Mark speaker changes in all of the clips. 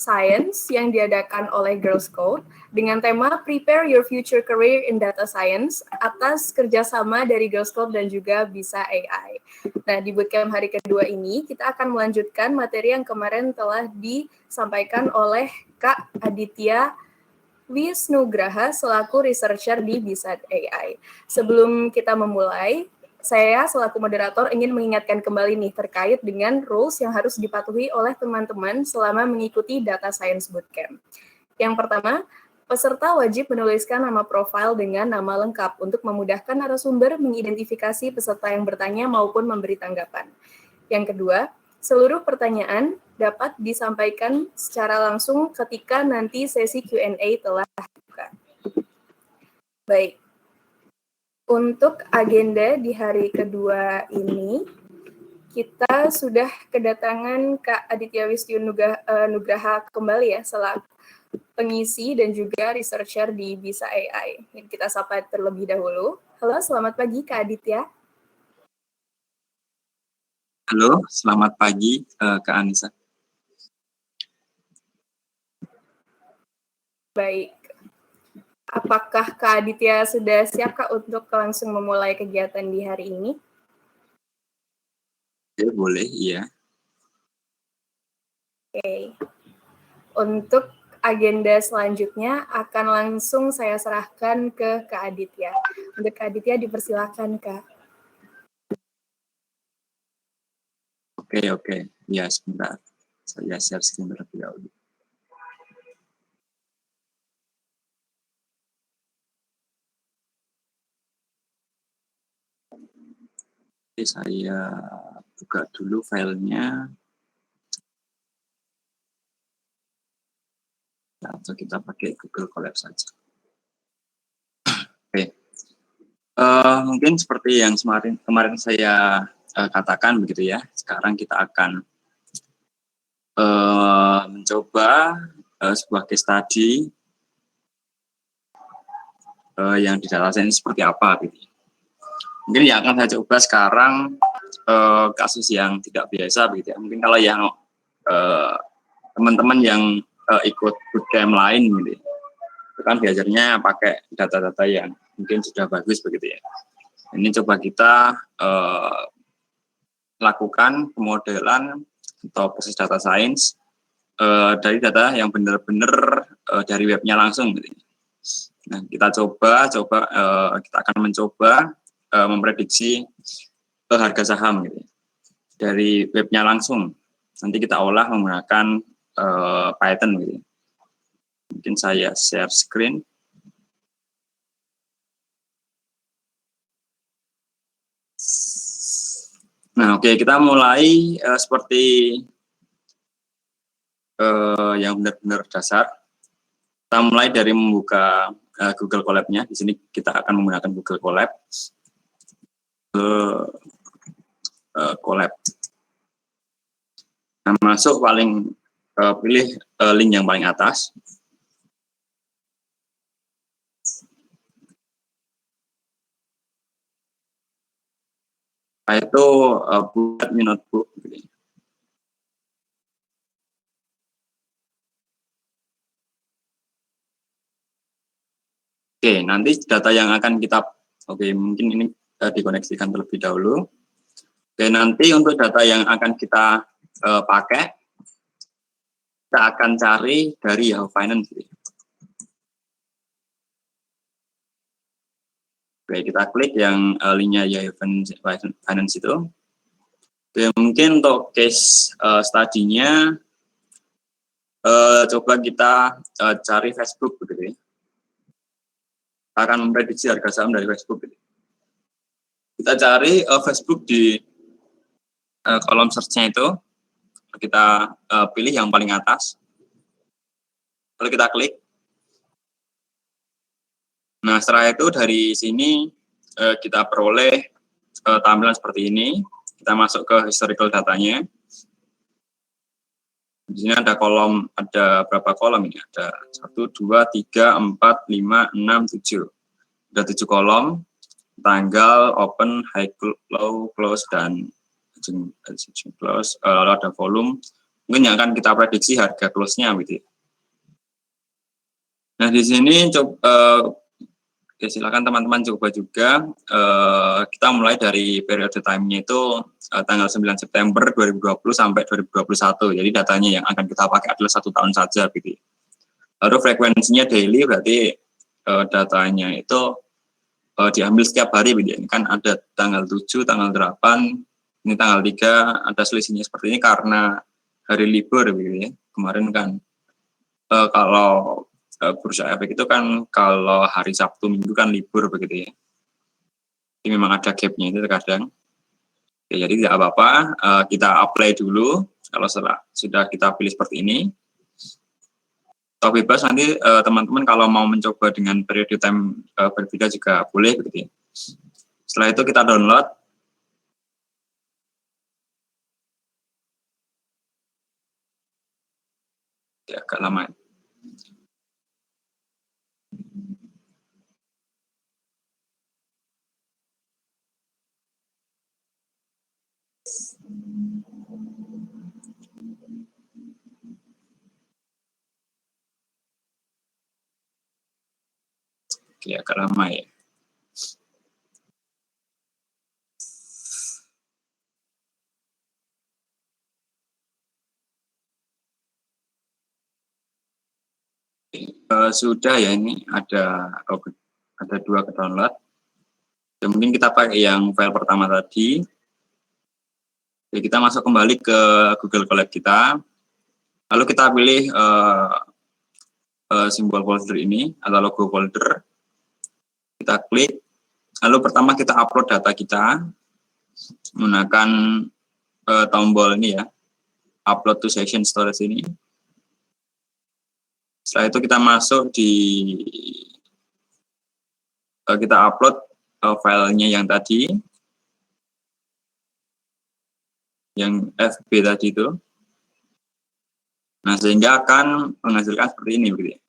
Speaker 1: Science yang diadakan oleh Girls Code dengan tema Prepare Your Future Career in Data Science atas kerjasama dari Girls Code dan juga Bisa AI. Nah, di bootcamp hari kedua ini, kita akan melanjutkan materi yang kemarin telah disampaikan oleh Kak Aditya Wisnugraha selaku researcher di Bisa AI. Sebelum kita memulai, saya selaku moderator ingin mengingatkan kembali nih terkait dengan rules yang harus dipatuhi oleh teman-teman selama mengikuti Data Science Bootcamp. Yang pertama, peserta wajib menuliskan nama profil dengan nama lengkap untuk memudahkan narasumber mengidentifikasi peserta yang bertanya maupun memberi tanggapan. Yang kedua, seluruh pertanyaan dapat disampaikan secara langsung ketika nanti sesi Q&A telah dibuka. Baik, untuk agenda di hari kedua ini, kita sudah kedatangan Kak Aditya Wisnugraha kembali ya, selaku pengisi dan juga researcher di Bisa AI. Kita sapa terlebih dahulu. Halo, selamat pagi Kak Aditya.
Speaker 2: Halo, selamat pagi Kak Anissa.
Speaker 1: Baik. Apakah Kak Aditya sudah siap Kak untuk langsung memulai kegiatan di hari ini?
Speaker 2: Ya, boleh, iya.
Speaker 1: Oke. Untuk agenda selanjutnya akan langsung saya serahkan ke Kak Aditya. Untuk Kak Aditya dipersilakan Kak.
Speaker 2: Oke. Ya, sebentar. Saya share screen terlebih dahulu. Oke, saya buka dulu filenya. Atau kita pakai Google Colab saja. Oke. Mungkin seperti yang kemarin saya katakan begitu ya. Sekarang kita akan mencoba sebuah case study yang di data science seperti apa gitu. Mungkin yang akan saya coba sekarang kasus yang tidak biasa begitu ya. Mungkin kalau yang teman-teman yang ikut bootcamp lain gitu, itu kan biasanya pakai data-data yang mungkin sudah bagus begitu ya. Ini coba kita lakukan pemodelan atau proses data science dari data yang benar-benar dari webnya langsung gitu. Nah, kita kita akan mencoba memprediksi harga saham gitu, dari webnya langsung. Nanti kita olah menggunakan Python gitu. Mungkin saya share screen. Nah, oke, kita mulai seperti yang benar-benar dasar. Kita mulai dari membuka Google Colab-nya. Di sini kita akan menggunakan Google Colab. Colab. Nah, masuk pilih link yang paling atas. Nah, itu buat notebook. Oke, nanti data yang akan kita, mungkin ini dikoneksikan terlebih dahulu. Oke, nanti untuk data yang akan kita pakai, kita akan cari dari Yahoo Finance. Oke, kita klik yang linknya Yahoo Finance itu. Oke, mungkin untuk case study-nya, coba kita cari Facebook begitu ya. Akan memprediksi harga saham dari Facebook. Kita cari Facebook di kolom search-nya itu, kita pilih yang paling atas, lalu kita klik. Nah, setelah itu dari sini kita peroleh tampilan seperti ini. Kita masuk ke historical datanya. Di sini ada berapa kolom ini? Ada 1, 2, 3, 4, 5, 6, 7. Ada 7 kolom, tanggal, open, high, low, close, dan close. Lalu ada volume, mungkin yang akan kita prediksi harga close-nya gitu ya. Nah, di sini ya silakan teman-teman coba juga. Kita mulai dari periode time-nya itu tanggal 9 September 2020 sampai 2021. Jadi datanya yang akan kita pakai adalah 1 tahun saja gitu ya. Lalu frekuensinya daily, berarti datanya itu diambil setiap hari gitu ya. Ini kan ada tanggal 7, tanggal 8, ini tanggal 3, ada selisihnya seperti ini karena hari libur gitu ya. Kemarin kan kalau bursa efek itu kan kalau hari Sabtu Minggu kan libur begitu ya. Jadi memang ada gapnya itu terkadang. Ya, jadi tidak apa-apa, kita apply dulu. Kalau sudah kita pilih seperti ini, atau bebas nanti teman-teman kalau mau mencoba dengan periode time berbeda juga boleh begitu ya. Setelah itu kita download. Ya, agak lama. Oke, agak lama ya. Sudah ya, ini ada 2 ke download. Ya, mungkin kita pakai yang file pertama tadi. Ya, kita masuk kembali ke Google Colab kita. Lalu kita pilih simbol folder ini atau logo folder. Kita klik. Lalu pertama kita upload data kita menggunakan tombol ini ya, upload to session storage ini. Setelah itu kita masuk di kita upload filenya yang tadi, yang FB tadi itu. Nah, sehingga akan menghasilkan seperti ini begitu.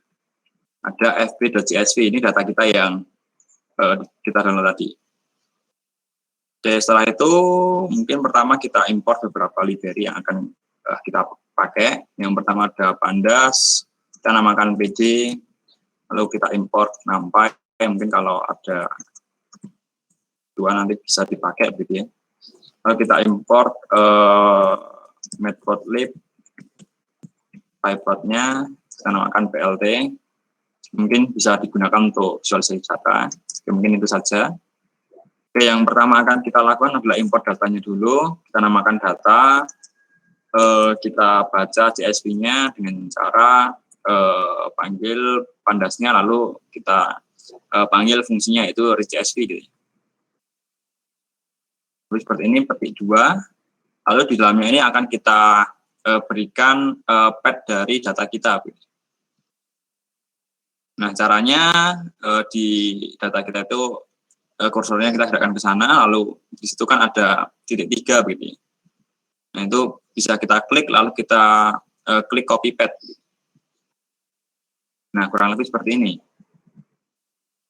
Speaker 2: Ada fb.csv, ini data kita yang kita download tadi. Oke, setelah itu mungkin pertama kita import beberapa library yang akan kita pakai. Yang pertama ada Pandas, kita namakan PJ, lalu kita import NumPy, mungkin kalau ada 2 nanti bisa dipakai begitu ya. Lalu kita import matplotlib, pyplot-nya kita namakan PLT, mungkin bisa digunakan untuk visualisasi data. Oke, mungkin itu saja. Oke, yang pertama akan kita lakukan adalah import datanya dulu. Kita namakan data, kita baca CSV-nya dengan cara panggil Pandasnya, lalu kita panggil fungsinya itu read CSV gitu. Lalu seperti ini, petik 2. Lalu di dalamnya ini akan kita berikan path dari data kita. Nah, caranya di data kita itu kursornya kita gerakkan ke sana, lalu di situ kan ada titik 3 gitu. Nah, itu bisa kita klik, lalu kita klik copy path. Nah, kurang lebih seperti ini.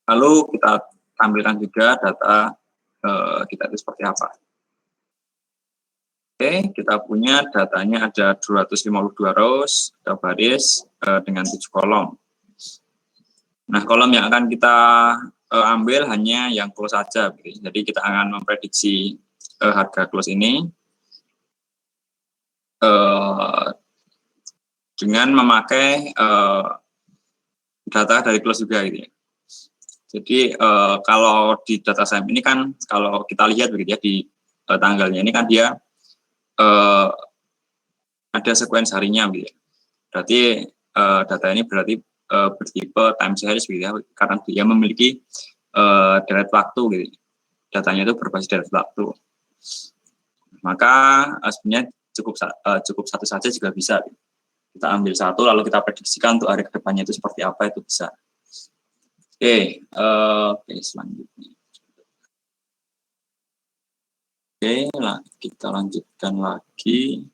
Speaker 2: Lalu kita tampilkan juga data kita itu seperti apa. Oke, kita punya datanya ada 252 rows, ada baris dengan 7 kolom. Nah, kolom yang akan kita ambil hanya yang close saja. Jadi kita akan memprediksi harga close ini dengan memakai data dari close juga gitu ya. Jadi kalau di data science ini kan kalau kita lihat begitu ya di tanggalnya ini kan dia ada sequence harinya gitu ya. Berarti data ini berarti bertipe time series gitu ya, karena dia memiliki deret waktu gitu. Datanya itu berbasis deret waktu. Maka sebenarnya cukup satu saja juga bisa. Gitu. Kita ambil satu lalu kita prediksikan untuk hari kedepannya itu seperti apa, itu bisa. Oke, selanjutnya. Oke, kita lanjutkan lagi.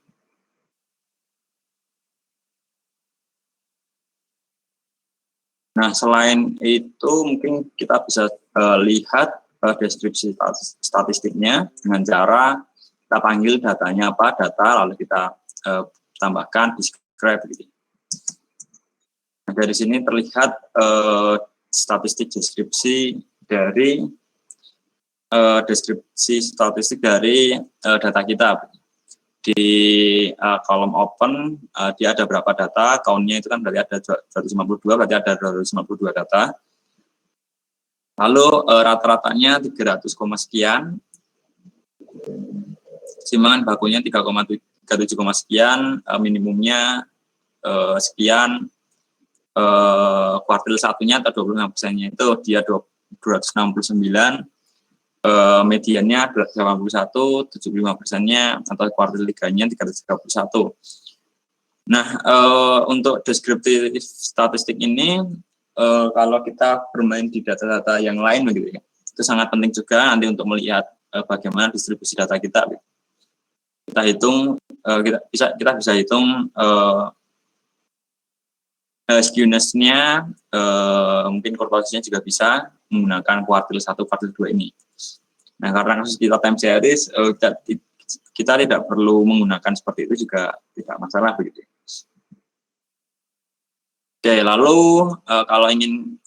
Speaker 2: Nah, selain itu mungkin kita bisa lihat deskripsi statistiknya dengan cara kita panggil datanya apa, data, lalu kita tambahkan describe gitu. Nah, dari sini terlihat statistik deskripsi dari data kita. Di kolom open dia ada berapa data, count-nya itu kan berarti ada 252, berarti ada 252 data. Lalu rata-ratanya 300, sekian. Simbangan bakunya 3,37, sekian, minimumnya sekian, kuartil satunya atau 25%-nya itu dia 269, mediannya 81, 75%-nya atau kuartil 3-nya 331. Nah, untuk deskriptif statistik ini, kalau kita bermain di data-data yang lain begitu ya, itu sangat penting juga nanti untuk melihat bagaimana distribusi data kita. Kita hitung, kita bisa hitung skewness-nya, mungkin korelasinya juga bisa menggunakan kuartil 1, kuartil 2 ini. Nah, karena kasus kita time series, kita tidak perlu menggunakan seperti itu juga tidak masalah begitu. Oke, lalu kalau ingin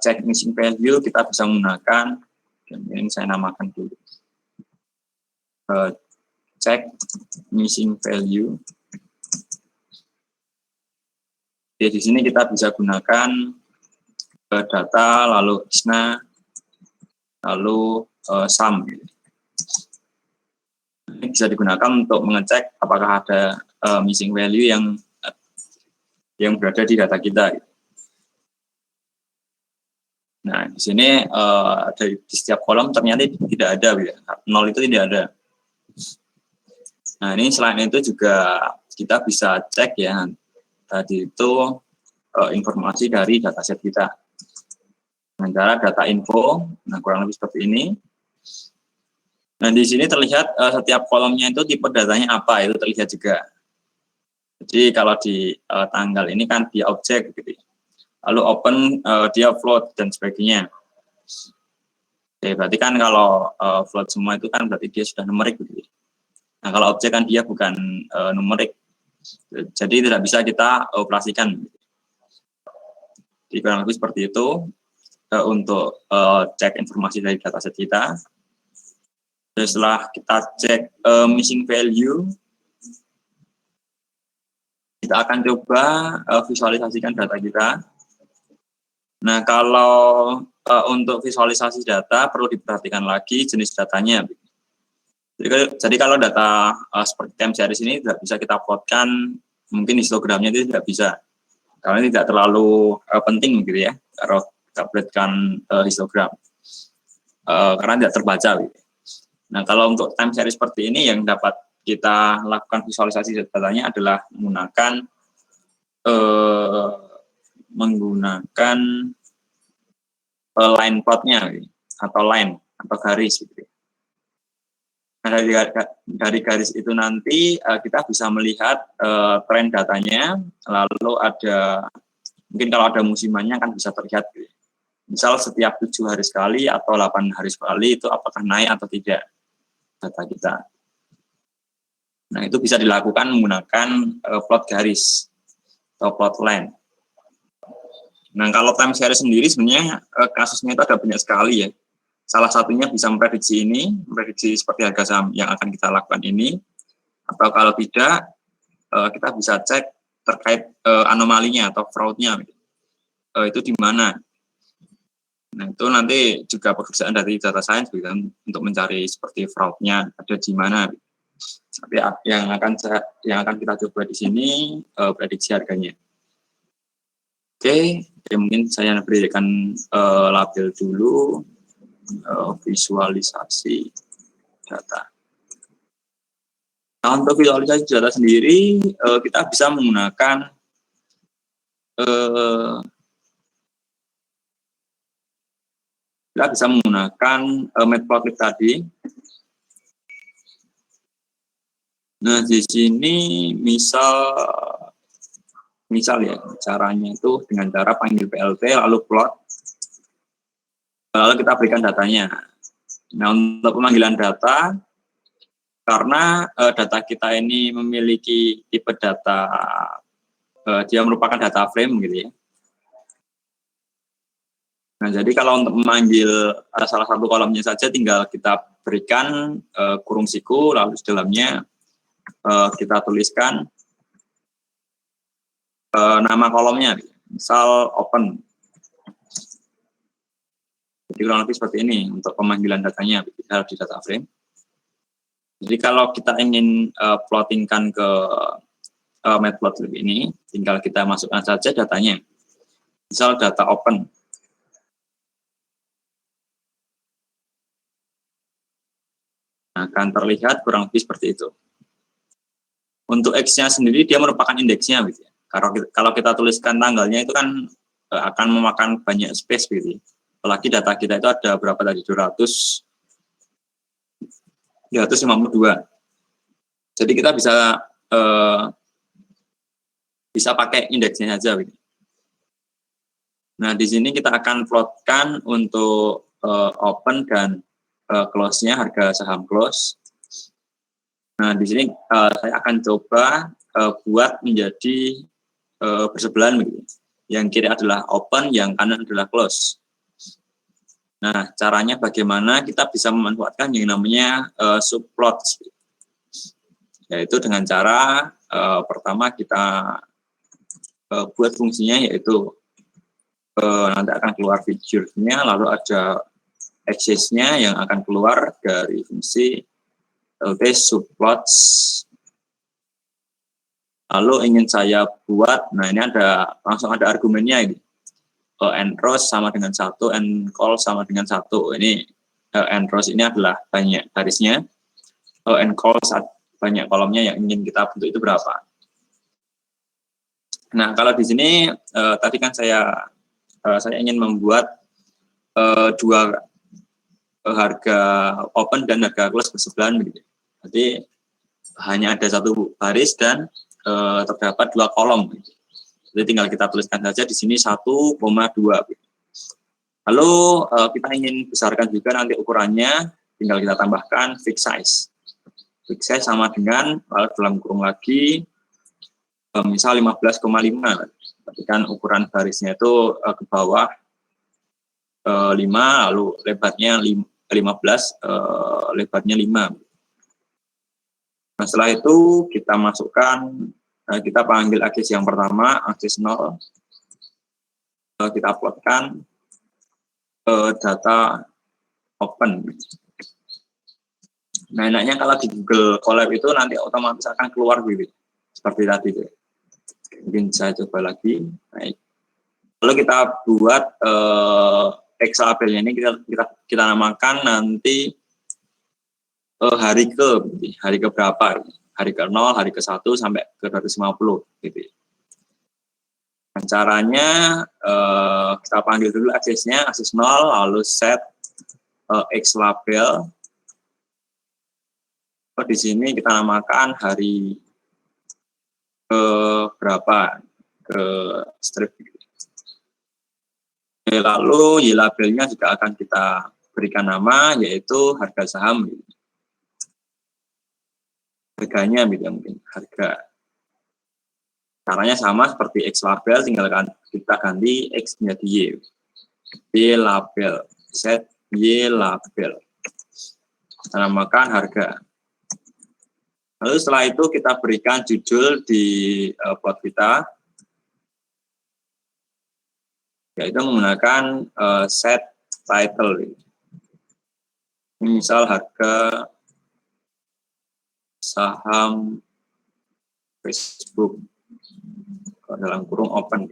Speaker 2: cek missing value, kita bisa menggunakan, ini saya namakan dulu, cek missing value. Jadi di sini kita bisa gunakan data, lalu ISNA, lalu sum. Ini bisa digunakan untuk mengecek apakah ada missing value yang berada di data kita. Nah, di sini di setiap kolom ternyata tidak ada, ya. 0 itu tidak ada. Nah, ini selain itu juga kita bisa cek ya, tadi itu informasi dari dataset kita. Antara data info, nah kurang lebih seperti ini. Nah, di sini terlihat setiap kolomnya itu tipe datanya apa, itu terlihat juga. Jadi kalau di tanggal ini kan dia objek gitu. Lalu open dia float dan sebagainya. Oke, berarti kan kalau float semua itu kan berarti dia sudah numerik gitu. Nah, kalau objek kan dia bukan numerik. Jadi tidak bisa kita operasikan. Jadi kurang lebih seperti itu untuk cek informasi dari dataset kita. Setelah kita cek missing value, kita akan coba visualisasikan data kita. Nah, kalau untuk visualisasi data perlu diperhatikan lagi jenis datanya. Jadi kalau data seperti time series ini tidak bisa kita plotkan, mungkin histogramnya itu tidak bisa. Karena ini tidak terlalu penting gitu ya, kalau kita plotkan histogram. Karena tidak terbaca gitu. Nah, kalau untuk time series seperti ini yang dapat kita lakukan visualisasi datanya adalah menggunakan line plotnya atau line atau garis gitu. Nah, dari garis itu nanti kita bisa melihat tren datanya, lalu ada mungkin kalau ada musimannya kan bisa terlihat gitu. Misal setiap 7 hari sekali atau 8 hari sekali itu apakah naik atau tidak data kita. Nah, itu bisa dilakukan menggunakan plot garis atau plot line. Nah, kalau time series sendiri sebenarnya kasusnya itu ada banyak sekali ya. Salah satunya bisa memprediksi seperti harga saham yang akan kita lakukan ini. Atau kalau tidak, kita bisa cek terkait anomalinya atau fraud-nya. Itu di mana. Nah, itu nanti juga pekerjaan dari data science untuk mencari seperti fraud-nya ada di mana. Tapi yang akan kita coba di sini prediksi harganya. Oke, mungkin saya berikan label dulu visualisasi data. Nah, untuk visualisasi data sendiri kita bisa menggunakan matplotlib tadi. Nah, di sini misal ya caranya itu dengan cara panggil PLT lalu plot, lalu kita berikan datanya. Nah, untuk pemanggilan data karena data kita ini memiliki tipe data, dia merupakan data frame gitu ya. Nah, jadi kalau untuk memanggil salah satu kolomnya saja tinggal kita berikan kurung siku, lalu di dalamnya kita tuliskan nama kolomnya, misal open. Jadi kurang lebih seperti ini untuk pemanggilan datanya di data frame. Jadi kalau kita ingin plottingkan ke matplotlib ini, tinggal kita masukkan saja datanya. Misal data open. Nah, akan terlihat kurang lebih seperti itu. Untuk X-nya sendiri dia merupakan indeksnya gitu ya. Kalau kita tuliskan tanggalnya itu kan akan memakan banyak space gitu ya. Apalagi data kita itu ada berapa tadi? 252. Jadi kita bisa pakai indeksnya saja. Nah, di sini kita akan plotkan untuk open dan close-nya, harga saham close. Nah, di sini saya akan coba buat menjadi bersebelahan. Yang kiri adalah open, yang kanan adalah close. Nah, caranya bagaimana kita bisa memanfaatkan yang namanya subplots. Yaitu dengan cara pertama kita buat fungsinya, yaitu nanti akan keluar figure-nya, lalu ada axis-nya yang akan keluar dari fungsi lt subplots. Lalu ingin saya buat, nah ini langsung ada argumennya ini. N rows sama dengan 1, N col sama dengan 1. Ini N rows ini adalah banyak garisnya, N col banyak kolomnya yang ingin kita bentuk itu berapa. Nah, kalau di sini tadi kan saya ingin membuat dua harga open dan harga close bersebelahan begitu. Jadi hanya ada satu baris dan terdapat dua kolom. Gitu. Jadi tinggal kita tuliskan saja di sini 1,2. Lalu kita ingin besarkan juga nanti ukurannya, tinggal kita tambahkan fixed size. Fixed size sama dengan dalam kurung lagi misal 15,5. Berarti kan ukuran barisnya itu ke bawah 5, lalu lebarnya 15, lebarnya 5. Nah, setelah itu kita masukkan, kita panggil aksis yang pertama, aksis 0. Kita plotkan data open. Nah, enaknya kalau di Google Colab itu nanti otomatis akan keluar gitu, seperti tadi. Mungkin saya coba lagi. Baik. Lalu kita buat X labelnya ini kita namakan nanti hari ke berapa, hari ke 0, hari ke 1 sampai ke 250 gitu. Nah, caranya kita panggil dulu aksesnya, akses 0, lalu set X label. Di sini kita namakan hari ke berapa, ke strip. Lalu Y labelnya juga akan kita berikan nama, yaitu harga saham. Harganya mungkin harga. Caranya sama seperti X label, tinggal kita ganti X menjadi Y. Y label, set Y label. Kita namakan harga. Lalu setelah itu kita berikan judul di plot kita, yaitu menggunakan set title. Misal harga saham Facebook dalam kurung open.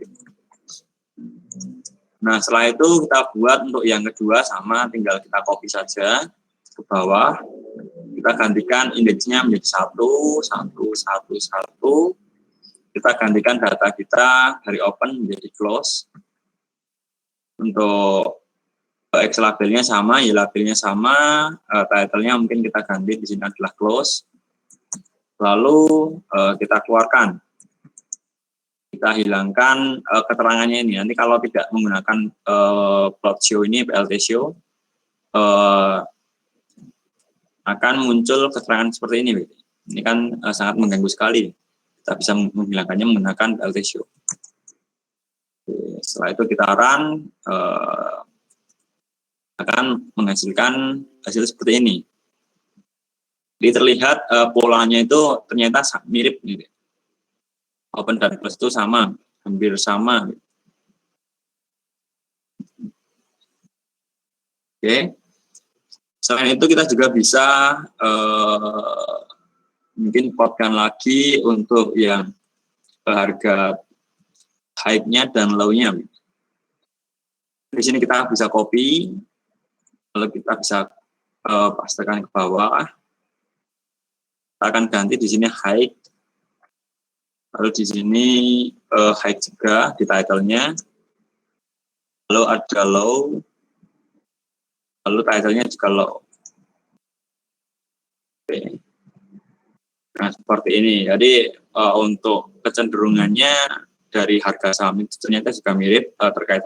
Speaker 2: Nah, setelah itu kita buat untuk yang kedua sama, tinggal kita copy saja ke bawah. Kita gantikan indeksnya menjadi 1, 1, 1, 1. Kita gantikan data kita dari open menjadi close. Untuk X labelnya sama, Y labelnya sama, title-nya mungkin kita ganti di sini adalah close. Lalu kita keluarkan. Kita hilangkan keterangannya ini. Nanti kalau tidak menggunakan plot show ini, PLT show, akan muncul keterangan seperti ini. Ini kan sangat mengganggu sekali. Kita bisa menghilangkannya menggunakan BLT show. Setelah itu kita run, akan menghasilkan hasil seperti ini. Jadi terlihat polanya itu ternyata mirip. Gitu. Open dan close itu sama, hampir sama. Oke. Selain itu kita juga bisa mungkin plotkan lagi untuk yang harga high-nya dan low-nya. Di sini kita bisa copy, lalu kita bisa pastekan ke bawah. Kita akan ganti di sini high, lalu di sini high juga di title-nya, lalu ada low, lalu title-nya juga low. Oke. Nah, seperti ini. Jadi untuk kecenderungannya dari harga saham itu ternyata juga mirip terkait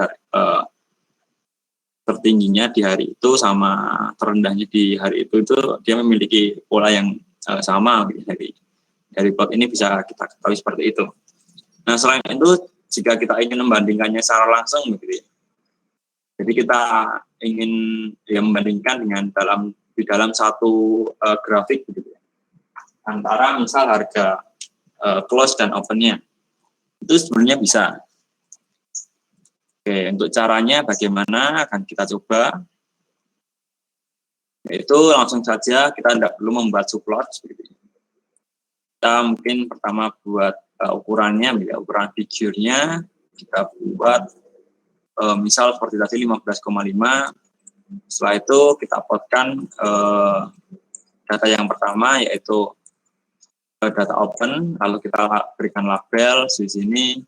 Speaker 2: tertingginya di hari itu sama terendahnya di hari itu dia memiliki pola yang sama. Dari plot ini bisa kita ketahui seperti itu. Nah, selain itu jika kita ingin membandingkannya secara langsung, gitu ya. Jadi kita ingin membandingkan dengan di dalam satu grafik, gitu ya. Antara misal harga close dan open-nya itu sebenarnya bisa. Oke, untuk caranya bagaimana akan kita coba, yaitu langsung saja kita tidak perlu membuat subplot. Kita mungkin pertama buat ukurannya, ukuran figurnya kita buat misal seperti tadi 15,5. Setelah itu kita plotkan data yang pertama yaitu data open, lalu kita berikan label di sini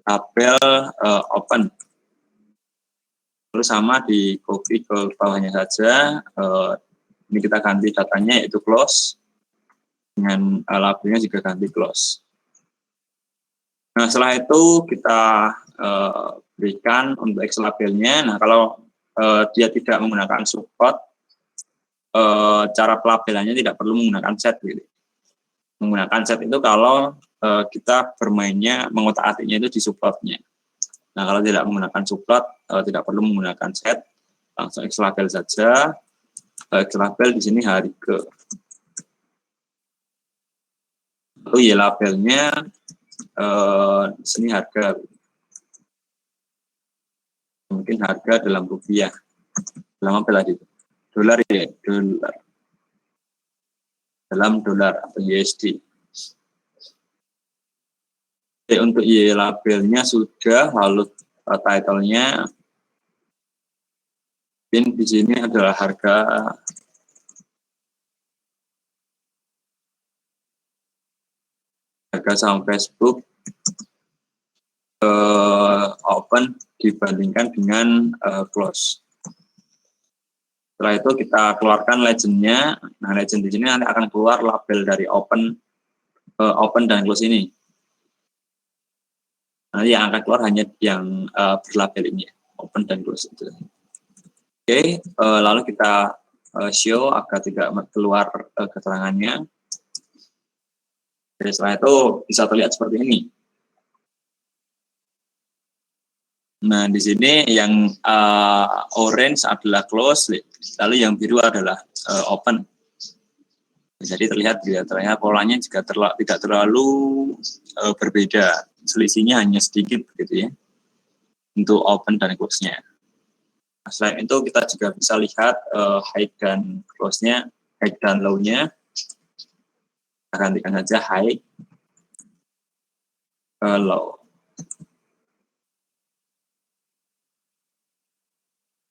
Speaker 2: label open, lalu sama di copy ke bawahnya saja. Ini kita ganti datanya yaitu close, dengan labelnya juga ganti close. Nah, setelah itu kita berikan untuk X labelnya. Nah, kalau dia tidak menggunakan support, cara pelabelannya tidak perlu menggunakan set. Gitu. Menggunakan set itu kalau kita bermainnya, mengotak-atiknya itu di supportnya. Nah, kalau tidak menggunakan support, tidak perlu menggunakan set, langsung X label saja. X label di sini hari ke. Lalu Y labelnya di sini harga. Mungkin harga dalam rupiah. Dalam apa lagi? Dolar ya, dolar. Dalam dolar atau USD. Oke, untuk Y labelnya sudah, lalu title-nya di sini adalah harga saham Facebook open dibandingkan dengan close. Setelah itu kita keluarkan legend-nya. Nah, legend di sini nanti akan keluar label dari open dan close ini. Nanti yang akan keluar hanya yang berlabel ini, open dan close itu. Oke, lalu kita show agar tidak keluar keterangannya. Oke, setelah itu bisa terlihat seperti ini. Nah, di sini yang orange adalah close, lalu yang biru adalah open. Jadi terlihat polanya juga tidak terlalu berbeda. Selisihnya hanya sedikit begitu ya untuk open dan close-nya. Nah, selain itu kita juga bisa lihat high dan close-nya, high dan low-nya. Kita gantikan saja high, low.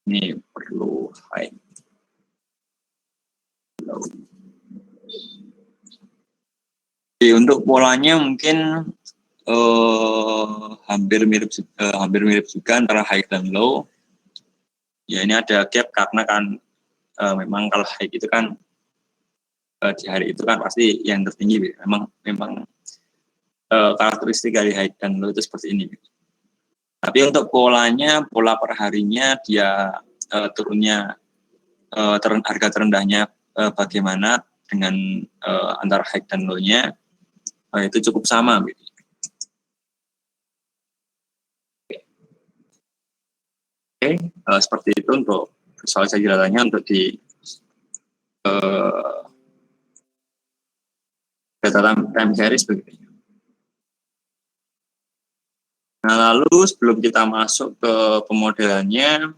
Speaker 2: Ini perlu high, low. Oke, untuk polanya mungkin hampir mirip juga antara high dan low. Ya, ini ada gap karena kan memang kalau high itu kan di hari itu kan pasti yang tertinggi. Memang karakteristik dari high dan low itu seperti ini. Tapi untuk polanya, pola perharinya dia turunnya harga terendahnya bagaimana dengan antara high dan low-nya itu cukup sama gitu. Oke, seperti itu untuk visualisasi datanya untuk di data time series begitu. Nah, lalu sebelum kita masuk ke pemodelannya,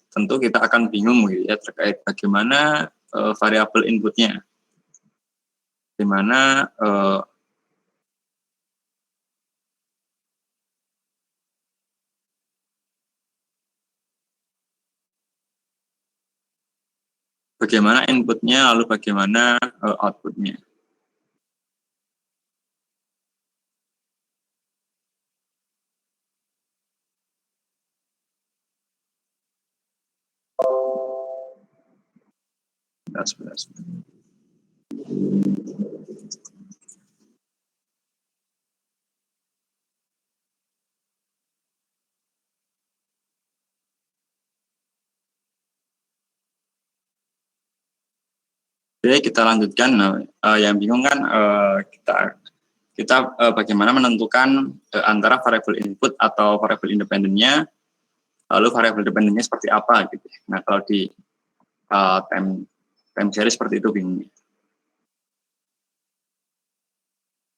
Speaker 2: tentu kita akan bingung gitu ya terkait bagaimana variabel inputnya, dimana bagaimana inputnya, lalu bagaimana outputnya. Sebentar. Oke, kita lanjutkan. Yang bingung kan kita bagaimana menentukan antara variabel input atau variabel independennya, lalu variabel dependennya seperti apa gitu. Nah, kalau di time series seperti itu bingung.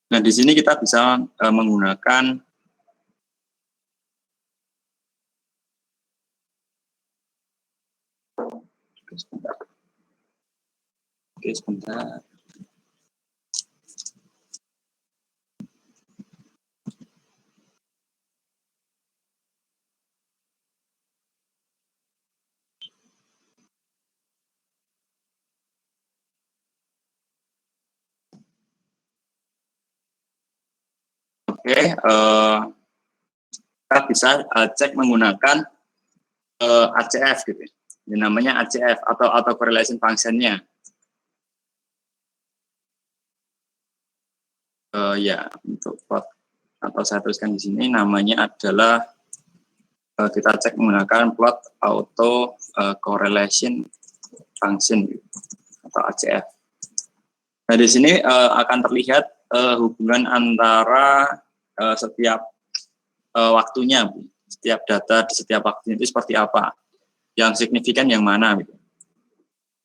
Speaker 2: Nah, di sini kita bisa menggunakan sebentar. Oke, sebentar. Oke, kita bisa cek menggunakan ACF gitu. Ini namanya ACF atau correlation function-nya. Ya, untuk plot atau saya tuliskan di sini namanya adalah kita cek menggunakan plot auto correlation function atau ACF. Nah, di sini akan terlihat hubungan antara setiap waktunya, setiap data di setiap waktunya itu seperti apa, yang signifikan yang mana gitu.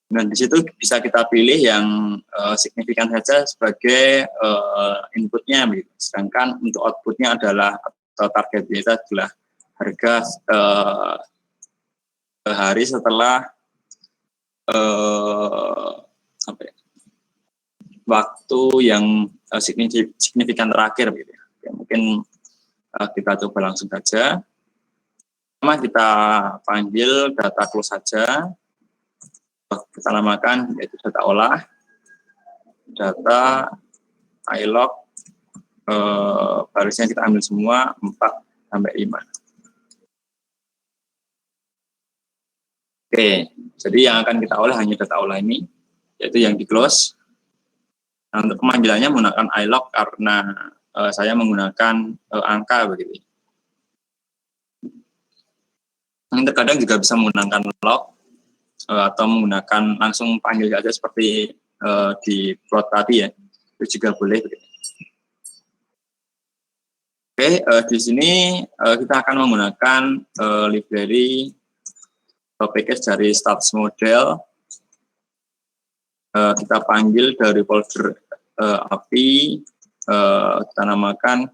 Speaker 2: Dan di situ bisa kita pilih yang signifikan saja sebagai inputnya, gitu. Sedangkan untuk outputnya adalah atau target kita adalah harga hari setelah waktu yang signifikan terakhir, gitu. Ya, mungkin kita coba langsung saja. Pertama kita panggil data close saja. Kita namakan yaitu data olah, data ilog, barisnya kita ambil semua 4 sampai 5. Oke, jadi yang akan kita olah hanya data olah ini, yaitu yang di close. Nah, untuk pemanggilannya menggunakan ilog karena saya menggunakan angka begitu. Terkadang juga bisa menggunakan log atau menggunakan langsung panggil saja seperti di plot tadi ya, itu juga boleh. Oke, di sini kita akan menggunakan library atau package dari status model. Kita panggil dari folder API, kita namakan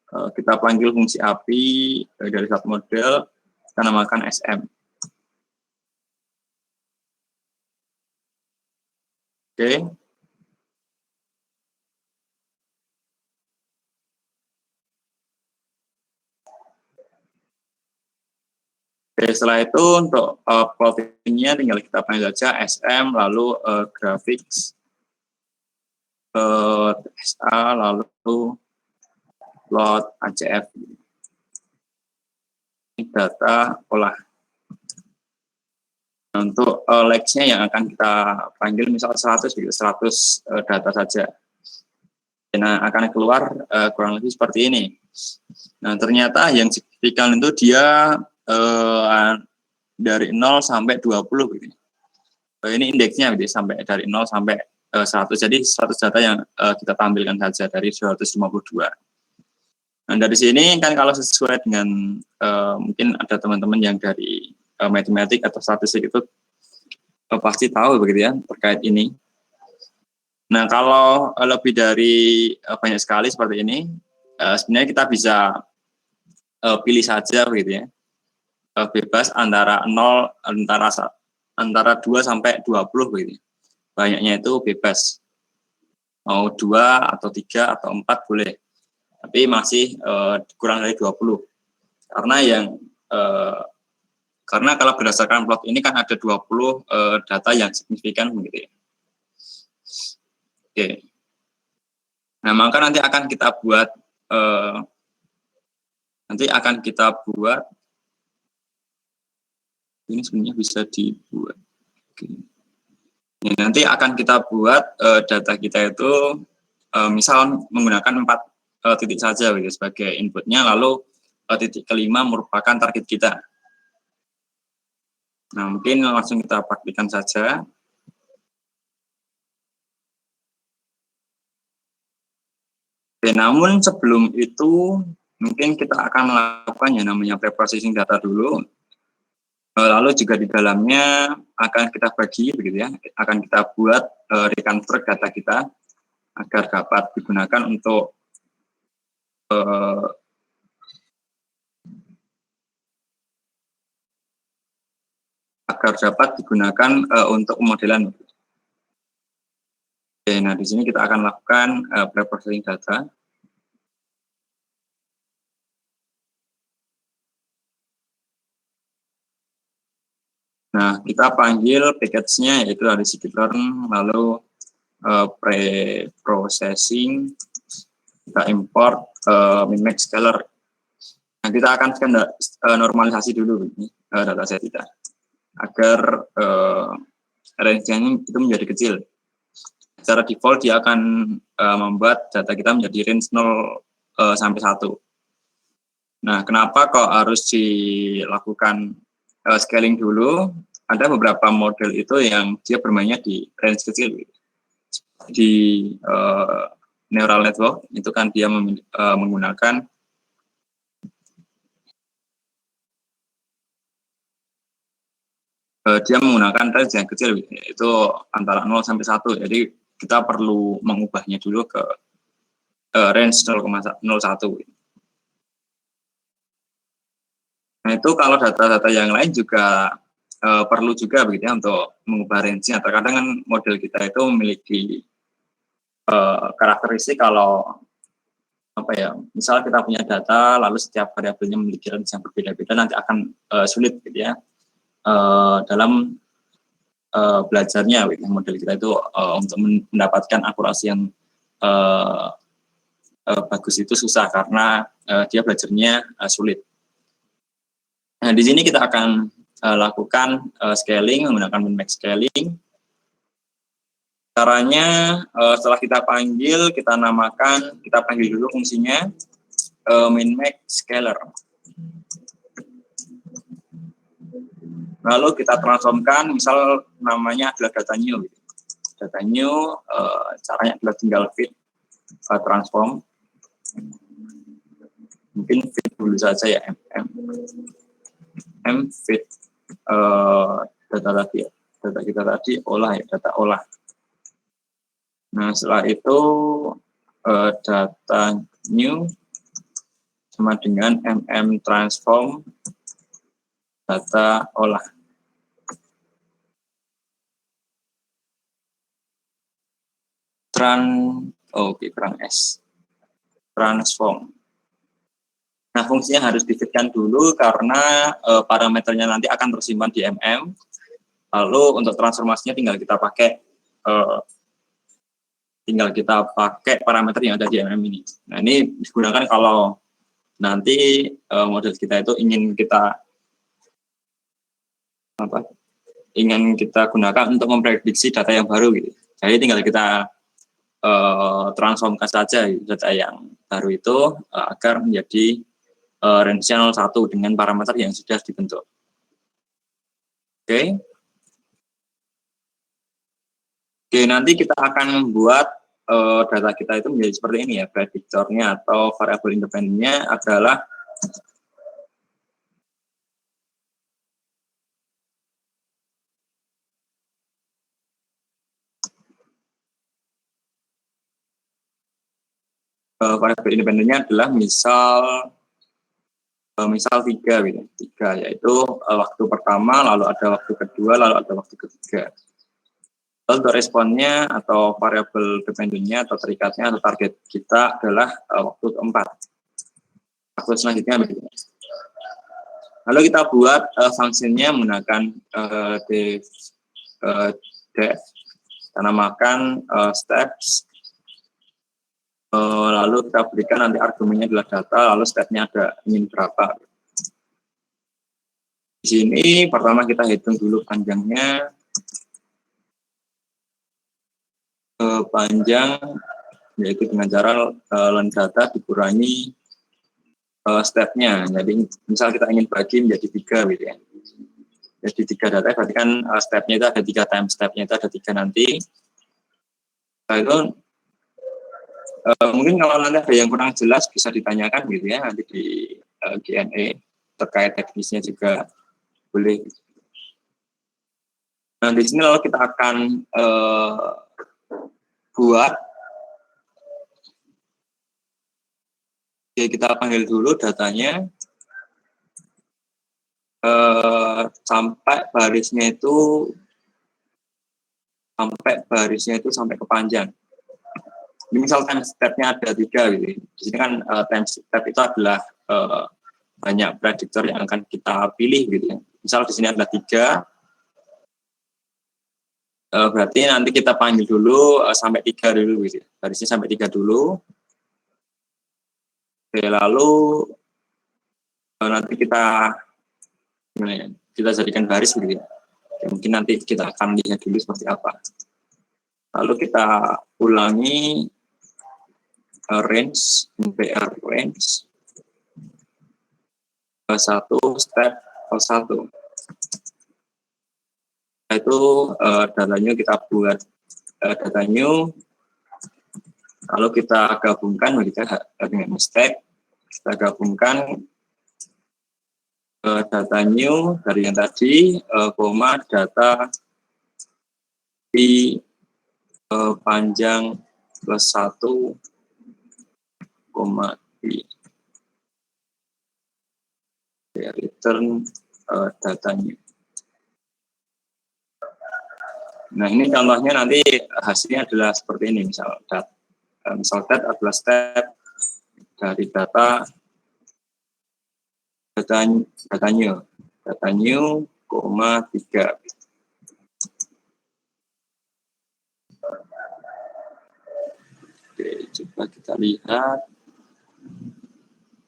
Speaker 2: kita panggil fungsi API dari status model, kita namakan SM. Oke. Oke, setelah itu untuk plottingnya tinggal kita panggil saja SM, lalu graphics, SA, lalu plot ACF. Ini data olah. Nah, untuk legs-nya yang akan kita panggil misal 100 data saja. Nah, akan keluar kurang lebih seperti ini. Nah, ternyata yang signifikan itu dia dari 0 sampai 20 gitu. Ini indeksnya gitu, sampai dari 0 sampai 100. Jadi 100 data yang kita tampilkan saja dari 252. Nah, dari sini kan kalau sesuai dengan mungkin ada teman-teman yang dari matematik atau statistik itu pasti tahu begitu ya terkait ini. Nah, kalau lebih dari banyak sekali seperti ini, sebenarnya kita bisa pilih saja begitu ya. Bebas antara 0 antara 2 sampai 20 begitu. Banyaknya itu bebas. Mau 2 atau 3 atau 4 boleh. Tapi masih kurang dari 20. Karena kalau berdasarkan plot ini kan ada 20 data yang signifikan begitu ya. Oke. Nah, maka nanti akan kita buat ini sebenarnya bisa dibuat. Oke. Ya, nanti akan kita buat data kita itu misal menggunakan 4 titik saja gitu, sebagai inputnya, lalu titik kelima merupakan target kita. Nah, mungkin langsung kita praktikkan saja. Oke, namun sebelum itu mungkin kita akan melakukan yang namanya pre-processing data dulu. Lalu juga di dalamnya akan kita bagi begitu ya, akan kita buat reconstruct data kita agar dapat digunakan untuk untuk pemodelan. Oke, nah di sini kita akan lakukan pre-processing data. Nah, kita panggil package-nya yaitu dari scikit-learn, lalu pre-processing, kita import min-max scaler. Nah, kita akan normalisasi dulu ini dataset kita agar range-nya itu menjadi kecil. Secara default dia akan membuat data kita menjadi range 0 sampai 1. Nah, kenapa kok harus dilakukan scaling dulu? Ada beberapa model itu yang dia bermainnya di range kecil. Di neural network itu kan dia menggunakan range yang kecil, yaitu antara 0 sampai 1. Jadi kita perlu mengubahnya dulu ke range 0,01. Nah, itu kalau data-data yang lain juga perlu juga begitu ya untuk mengubah range-nya. Terkadang kan model kita itu memiliki karakteristik kalau misal kita punya data lalu setiap variabelnya memiliki range yang berbeda-beda, nanti akan sulit gitu ya dalam belajarnya gitu. Model kita itu untuk mendapatkan akurasi yang bagus itu susah karena dia belajarnya sulit. Nah, di sini kita akan lakukan scaling menggunakan min-max scaling. Caranya setelah kita panggil dulu fungsinya min-max scaler. Lalu kita transformkan, misal namanya adalah data new. Data new caranya adalah tinggal fit transform. Mungkin fit dulu saja ya fit data kita tadi olah ya, data olah. Nah, setelah itu data new sama dengan transform data olah. Kurang S. Transform. Nah, fungsinya harus di-fitkan dulu karena parameternya nanti akan tersimpan di Lalu untuk transformasinya tinggal kita pakai parameter yang ada di ini. Nah, ini digunakan kalau nanti model kita itu ingin kita gunakan untuk memprediksi data yang baru gitu. Jadi tinggal kita transformkan saja data yang baru itu agar menjadi range-nya 01 dengan parameter yang sudah dibentuk. Oke. Oke, nanti kita akan membuat data kita itu menjadi seperti ini ya. Prediktornya atau variabel independennya adalah variabel independennya adalah misal 3 gitu. 3 yaitu waktu pertama, lalu ada waktu kedua, lalu ada waktu ketiga. Untuk responnya atau variabel dependennya atau terikatnya atau target kita adalah waktu keempat. Waktu selanjutnya begini. Lalu kita buat fungsinya menggunakan def, kita namakan steps. Lalu kita berikan nanti argumennya adalah data, lalu stepnya ada ingin berapa. Di sini pertama kita hitung dulu panjangnya. Panjang yaitu dengan cara len data dikurangi stepnya. Jadi misal kita ingin bagi menjadi 3 gitu ya. Jadi 3 data berarti kan stepnya itu ada 3 time stepnya itu ada 3 nanti. Nah, itu mungkin kalau nanti ada yang kurang jelas bisa ditanyakan gitu ya nanti di Q&A terkait teknisnya juga boleh. Nah di sini lalu kita akan buat, oke, kita panggil dulu datanya sampai barisnya itu sampai ke panjang. Ini misal time step-nya ada 3 gitu. Di sini kan time step itu adalah banyak prediktor yang akan kita pilih gitu ya. Misal di sini ada 3. Berarti nanti kita panggil dulu sampai 3 dulu gitu. Barisnya sampai 3 dulu. Oke, lalu nanti kita jadikan baris gitu ya. Mungkin nanti kita akan lihat dulu seperti apa. Lalu kita ulangi range, NPR range 1 step 1. Itu datanya kita buat data new, lalu kita gabungkan dengan stack, kita gabungkan data new dari yang tadi, koma data di panjang plus 1, koma di return data new. Nah ini contohnya nanti hasilnya adalah seperti ini, misal dat adalah step dari data new, koma 3. Oke, coba kita lihat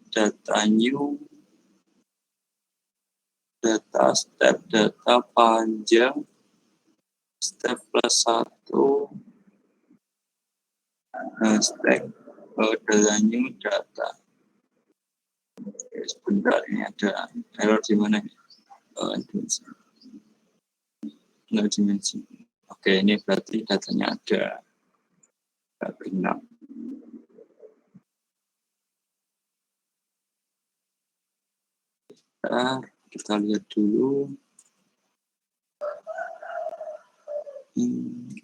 Speaker 2: data new, data step, data panjang, step plus 1, stack data new data. Oke, sebentar, ini ada error di mana ya? Dimensi. Oke, ini berarti datanya ada 6. Kita lihat dulu.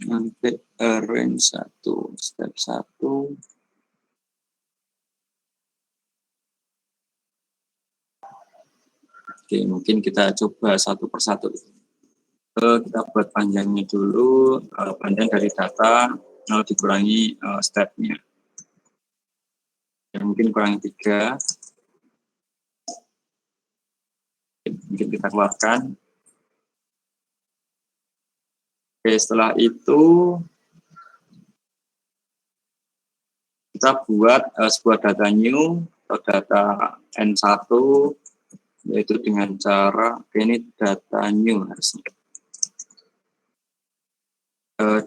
Speaker 2: Sampai range 1, step 1. Oke, mungkin kita coba satu persatu. Kita buat panjangnya dulu, panjang dari data, lalu dikurangi stepnya. Ya, mungkin kurang 3. Mungkin kita keluarkan. Oke, setelah itu kita buat sebuah data new atau data N1 yaitu dengan cara ini data new harusnya.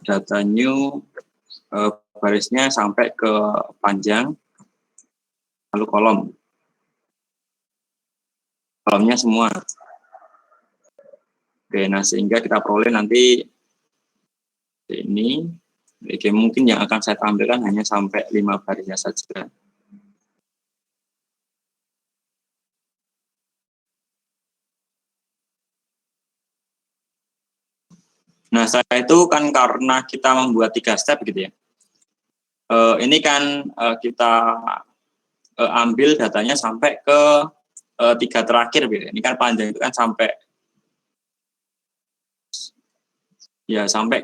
Speaker 2: Data new barisnya sampai ke panjang lalu kolomnya semua. Oke, nah sehingga kita peroleh nanti ini. Oke, mungkin yang akan saya tampilkan hanya sampai 5 barisnya saja. Nah, setelah itu kan karena kita membuat 3 step gitu ya. Ini kan kita ambil datanya sampai ke 3 terakhir gitu. Ini kan panjang itu kan sampai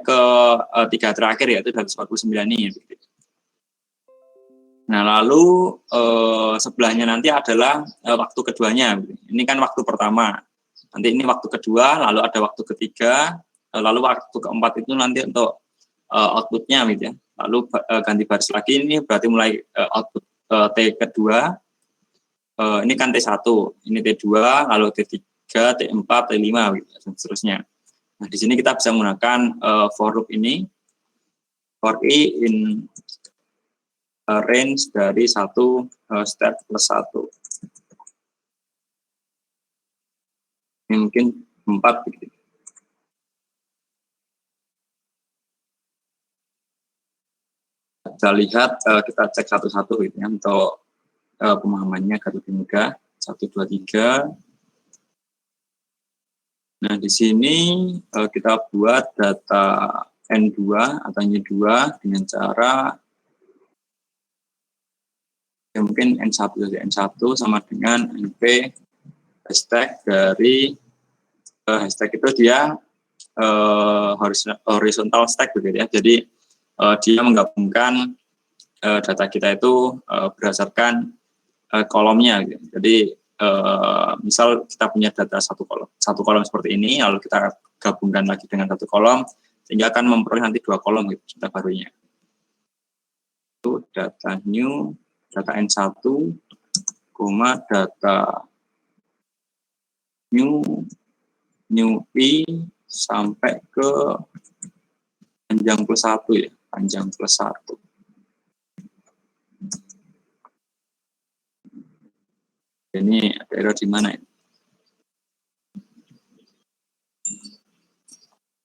Speaker 2: ke 3 terakhir ya, itu 249 ini. Gitu. Nah, lalu sebelahnya nanti adalah waktu keduanya. Ini kan waktu pertama. Nanti ini waktu kedua, lalu ada waktu ketiga, lalu waktu keempat itu nanti untuk outputnya gitu ya. Lalu ganti baris lagi, ini berarti mulai output T kedua, ini kan T1, ini T2, lalu T3, T4, T5 gitu, dan seterusnya. Nah, di sini kita bisa menggunakan for loop ini, for i in range dari 1 step plus 1. Ini mungkin 4 begitu. Kita lihat, kita cek satu-satu gitu ya, untuk pemahamannya agar lebih mudah. 1, 2, 3. Nah, di sini kita buat data N2 atau N2 dengan cara ya mungkin N1 sama dengan NP hashtag dari hashtag itu dia horizontal stack begitu ya. Jadi dia menggabungkan data kita itu berdasarkan kolomnya gitu. Jadi misal kita punya data satu kolom seperti ini, lalu kita gabungkan lagi dengan satu kolom sehingga akan memperoleh nanti 2 kolom gitu data barunya. Itu data new, data N1, data new i sampai ke panjang plus 1 ya, panjang plus 1. Ini ada error di mana ya?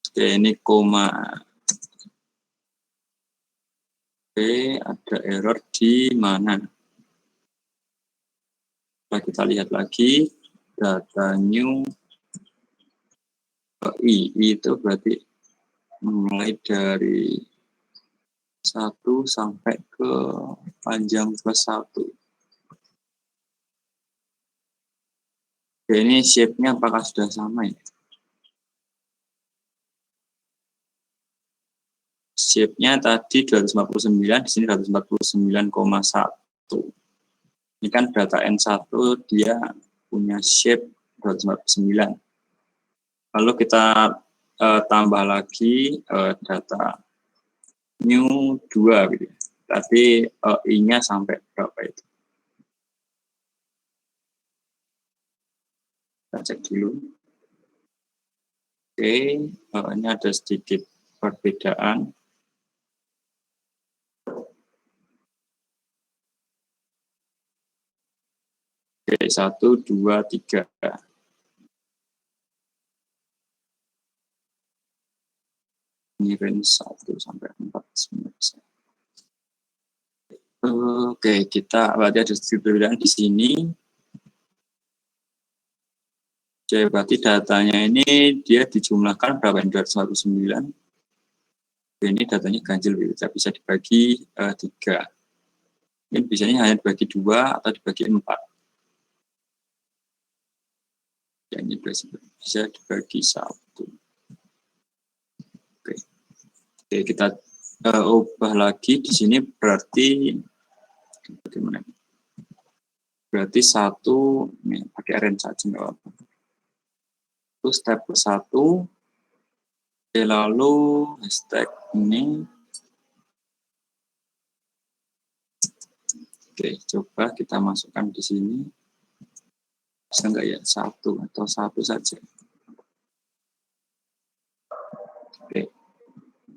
Speaker 2: Oke, ini koma. Oke, ada error di mana? Coba kita lihat lagi, data new i itu berarti mulai dari 1 sampai ke panjang plus 1. Oke, ini shape-nya apakah sudah sama ya? Shape-nya tadi 249, di sini 249,1. Ini kan data N1 dia punya shape 249. Lalu kita tambah lagi data new 2 gitu. Tadi i-nya sampai berapa itu? Kita cek dulu. Oke, ini ada sedikit perbedaan. Oke, 1, 2, 3. Ini range 1 sampai 4 sebenarnya. Oke, kita berarti ada sedikit perbedaan di sini. Jadi berarti datanya ini dia dijumlahkan berapa ini 249. Ini datanya ganjil, bisa dibagi 3. Ini biasanya hanya dibagi 2 atau dibagi 4. Ya, ini bisa dibagi 1. Oke, kita ubah lagi di sini berarti bagaimana? Berarti 1 ini pakai range saja nggak apa-apa. Itu step ke 1. Lalu hashtag ini. Oke, coba kita masukkan di sini. Bisa nggak ya? 1 atau 1 saja. Oke.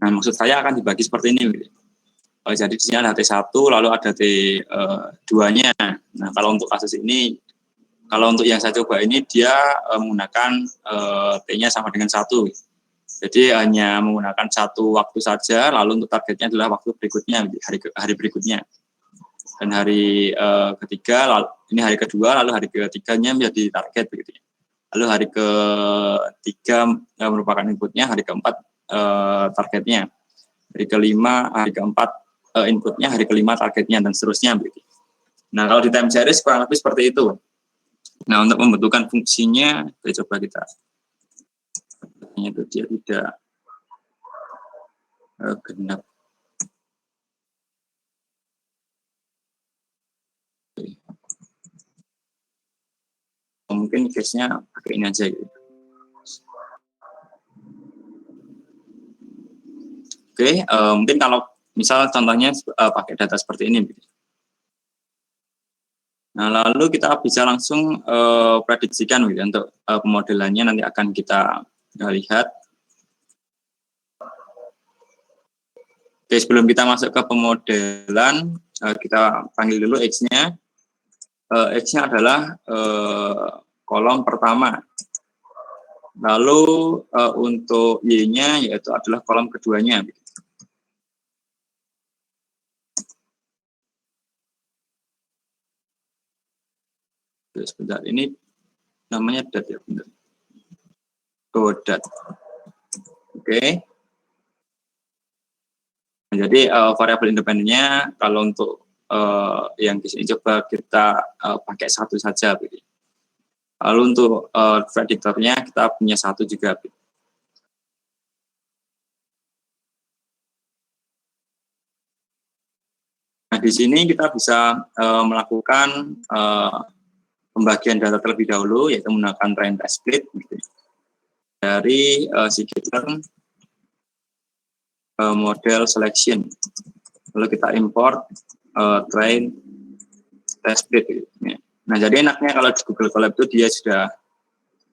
Speaker 2: Nah, maksud saya akan dibagi seperti ini. Jadi di sini ada T1, lalu ada T2-nya. Nah, kalau untuk kasus ini, kalau untuk yang saya coba ini, dia menggunakan T-nya sama dengan 1. Jadi hanya menggunakan 1 waktu saja, lalu untuk targetnya adalah waktu berikutnya, hari berikutnya. Dan hari ketiga, lalu, ini hari kedua, lalu hari ketiganya menjadi target begitu. Lalu hari ketiga merupakan inputnya, hari keempat targetnya, hari kelima, hari keempat inputnya, hari kelima targetnya, dan seterusnya begitu. Nah, kalau di time series kurang lebih seperti itu. Nah, untuk membentukkan fungsinya, coba kita itu dia tidak genap. Mungkin case-nya pakai ini aja gitu. Oke, mungkin kalau misal contohnya pakai data seperti ini. Nah, lalu kita bisa langsung prediksikan gitu, untuk pemodelannya nanti akan kita lihat. Oke, sebelum kita masuk ke pemodelan, kita panggil dulu X-nya. X-nya adalah kolom pertama. Lalu untuk Y-nya yaitu adalah kolom keduanya. Sebentar, ini namanya dat ya, benar. Oh, dat. Oke. Jadi variabel independennya kalau untuk yang di sini coba kita pakai 1 saja. Lalu untuk prediktornya kita punya 1 juga. Nah, di sini kita bisa melakukan pembagian data terlebih dahulu, yaitu menggunakan train test split gitu. Dari scikit-learn model selection. Lalu kita import train test split gitu. Nah, jadi enaknya kalau di Google Colab itu dia sudah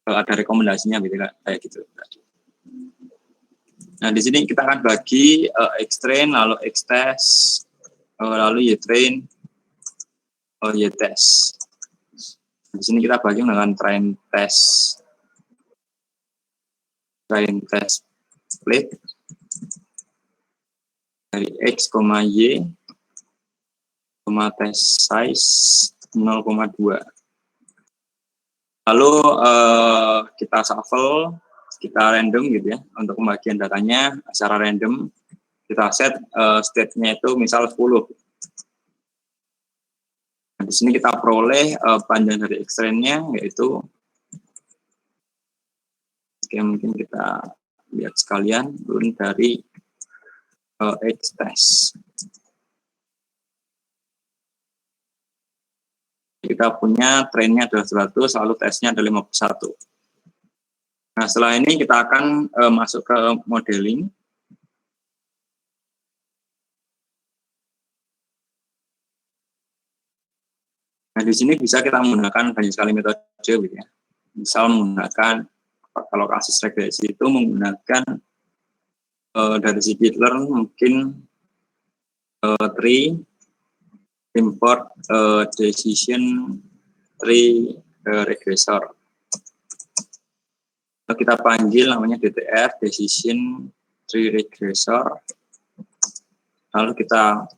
Speaker 2: ada rekomendasinya gitu, kayak gitu. Nah, di sini kita akan bagi X-train, lalu X-test, lalu Y-train, Y-test. Di sini kita bagi dengan train test split dari X, Y, test size 0,2. Lalu kita shuffle, kita random gitu ya, untuk pembagian datanya secara random. Kita set state-nya itu misal 10. Nah, di sini kita peroleh panjang dari X-train-nya yaitu, oke, mungkin kita lihat sekalian turun dari X-test. Kita punya trainnya adalah 100, lalu tesnya adalah 51. Nah, setelah ini kita akan masuk ke modeling. Nah, di sini bisa kita menggunakan banyak sekali metode gitu ya. Misal menggunakan, kalau kasus regresi itu menggunakan dari scikit-learn mungkin tree, import decision tree regressor. Kita panggil namanya DTR, decision tree regressor. Lalu kita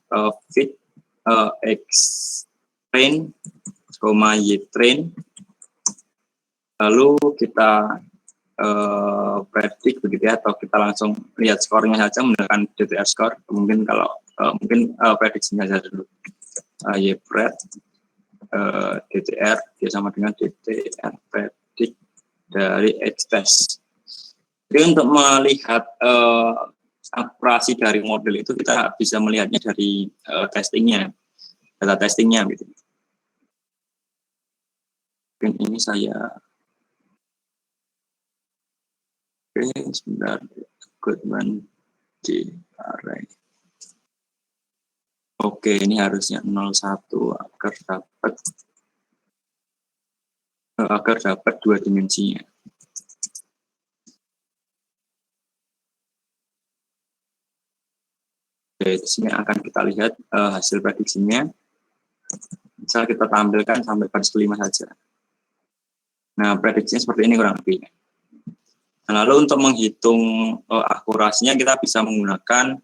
Speaker 2: fit X train, Y train. Lalu kita predik begitu ya, atau kita langsung lihat skornya saja menggunakan DTR score. Mungkin kalau prediksinya saja dulu. Y pred DTR dia sama dengan DTR predik dari X-test. Jadi untuk melihat akurasi dari model itu kita bisa melihatnya dari testingnya, data testingnya gitu. Mungkin ini saya sebentar, Goodman di array. Oke, ini harusnya 01 agar dapat 2 dimensinya. Oke, di sini akan kita lihat hasil prediksinya. Misal kita tampilkan sampai baris kelima saja. Nah, prediksinya seperti ini kurang lebih. Nah, lalu untuk menghitung akurasinya kita bisa menggunakan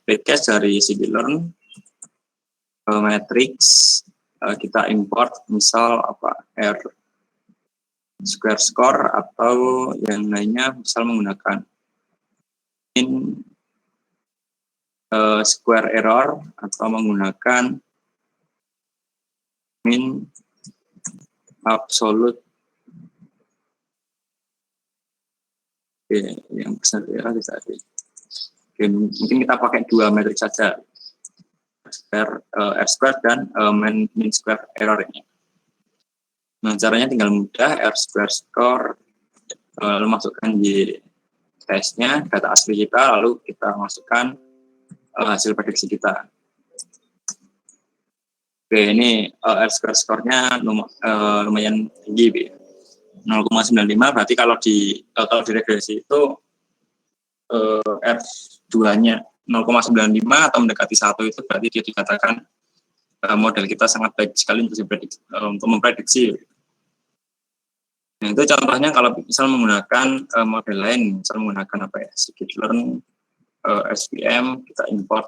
Speaker 2: package dari scikit-learn, matrix, kita import misal R square score atau yang lainnya, misal menggunakan min square error atau menggunakan min absolute. Oke, yang besar error bisa di. Oke, mungkin kita pakai dua matriks saja, R square dan min square error ini. Nah, caranya tinggal mudah, R square score, lalu masukkan di tesnya, data asli kita, lalu kita masukkan hasil prediksi kita. Oke, ini R square score-nya lumayan tinggi, 0,95. Berarti kalau di regresi itu R2-nya 0,95 atau mendekati 1, itu berarti dia dikatakan model kita sangat baik sekali untuk memprediksi. Nah, itu contohnya kalau misal menggunakan model lain, misal menggunakan scikit-learn, SVM, kita import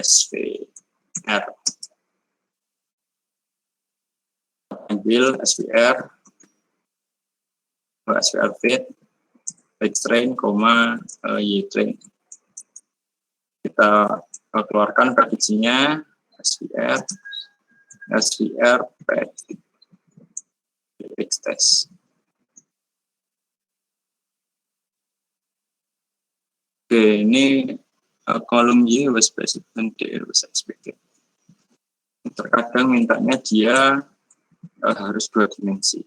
Speaker 2: SVR. Ambil SVR fit, X-train, Y-train. Kita keluarkan prediksinya, SVR X-test. Oke, ini kolom Y was specified and D was expected. Terkadang mintanya dia harus 2 dimensi.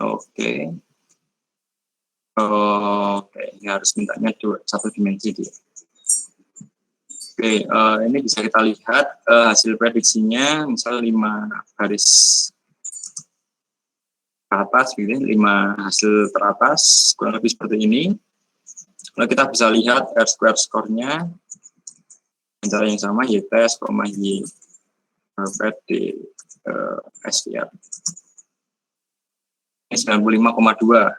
Speaker 2: Oke, ini harus mintanya 1 dimensi dia. Oke, ini bisa kita lihat hasil prediksinya, misal 5 garis ke atas, gitu, 5 hasil teratas, kurang lebih seperti ini. Lalu kita bisa lihat R square score-nya, cara yang sama, Y-test, Y di SVR. Ini 95,2.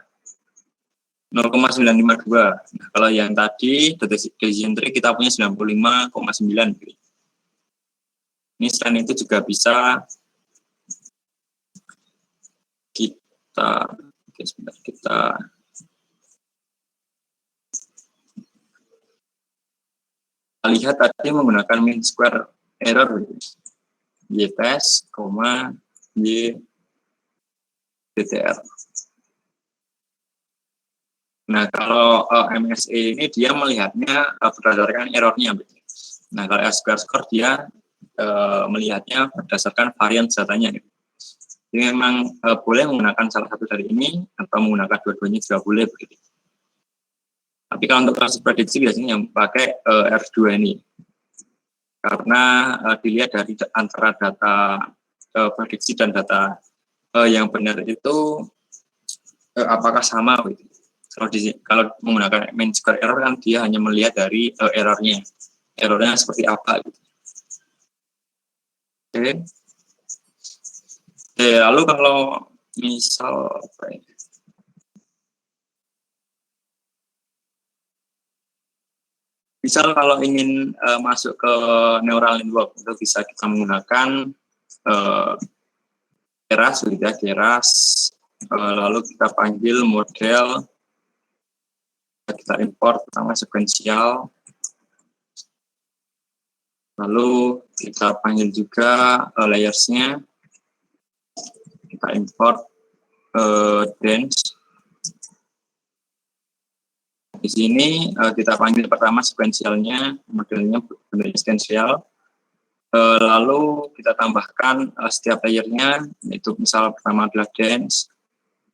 Speaker 2: 0,952. Nah, kalau yang tadi decision tree kita punya 95,9. Ini selain itu juga bisa kita lihat tadi menggunakan mean square error, Y-test, Y DTR. Nah, kalau MSE ini dia melihatnya berdasarkan errornya. Nah, kalau R square score dia melihatnya berdasarkan varian datanya. Jadi memang boleh menggunakan salah satu dari ini atau menggunakan dua-duanya juga boleh begitu. Tapi kalau untuk kasus prediksi biasanya yang pakai R2 ini. Karena dilihat dari antara data prediksi dan data yang benar itu apakah sama gitu. Kalau menggunakan mean square error kan dia hanya melihat dari errornya seperti apa gitu. Oke. Lalu kalau misal kalau ingin masuk ke neural network, itu bisa kita menggunakan Keras, lalu kita panggil model, kita import pertama sekuensial, lalu kita panggil juga layers-nya, kita import dense. Di sini kita panggil pertama sekuensialnya, modelnya benar sekuensial, lalu kita tambahkan setiap layernya, yaitu misal pertama adalah dense,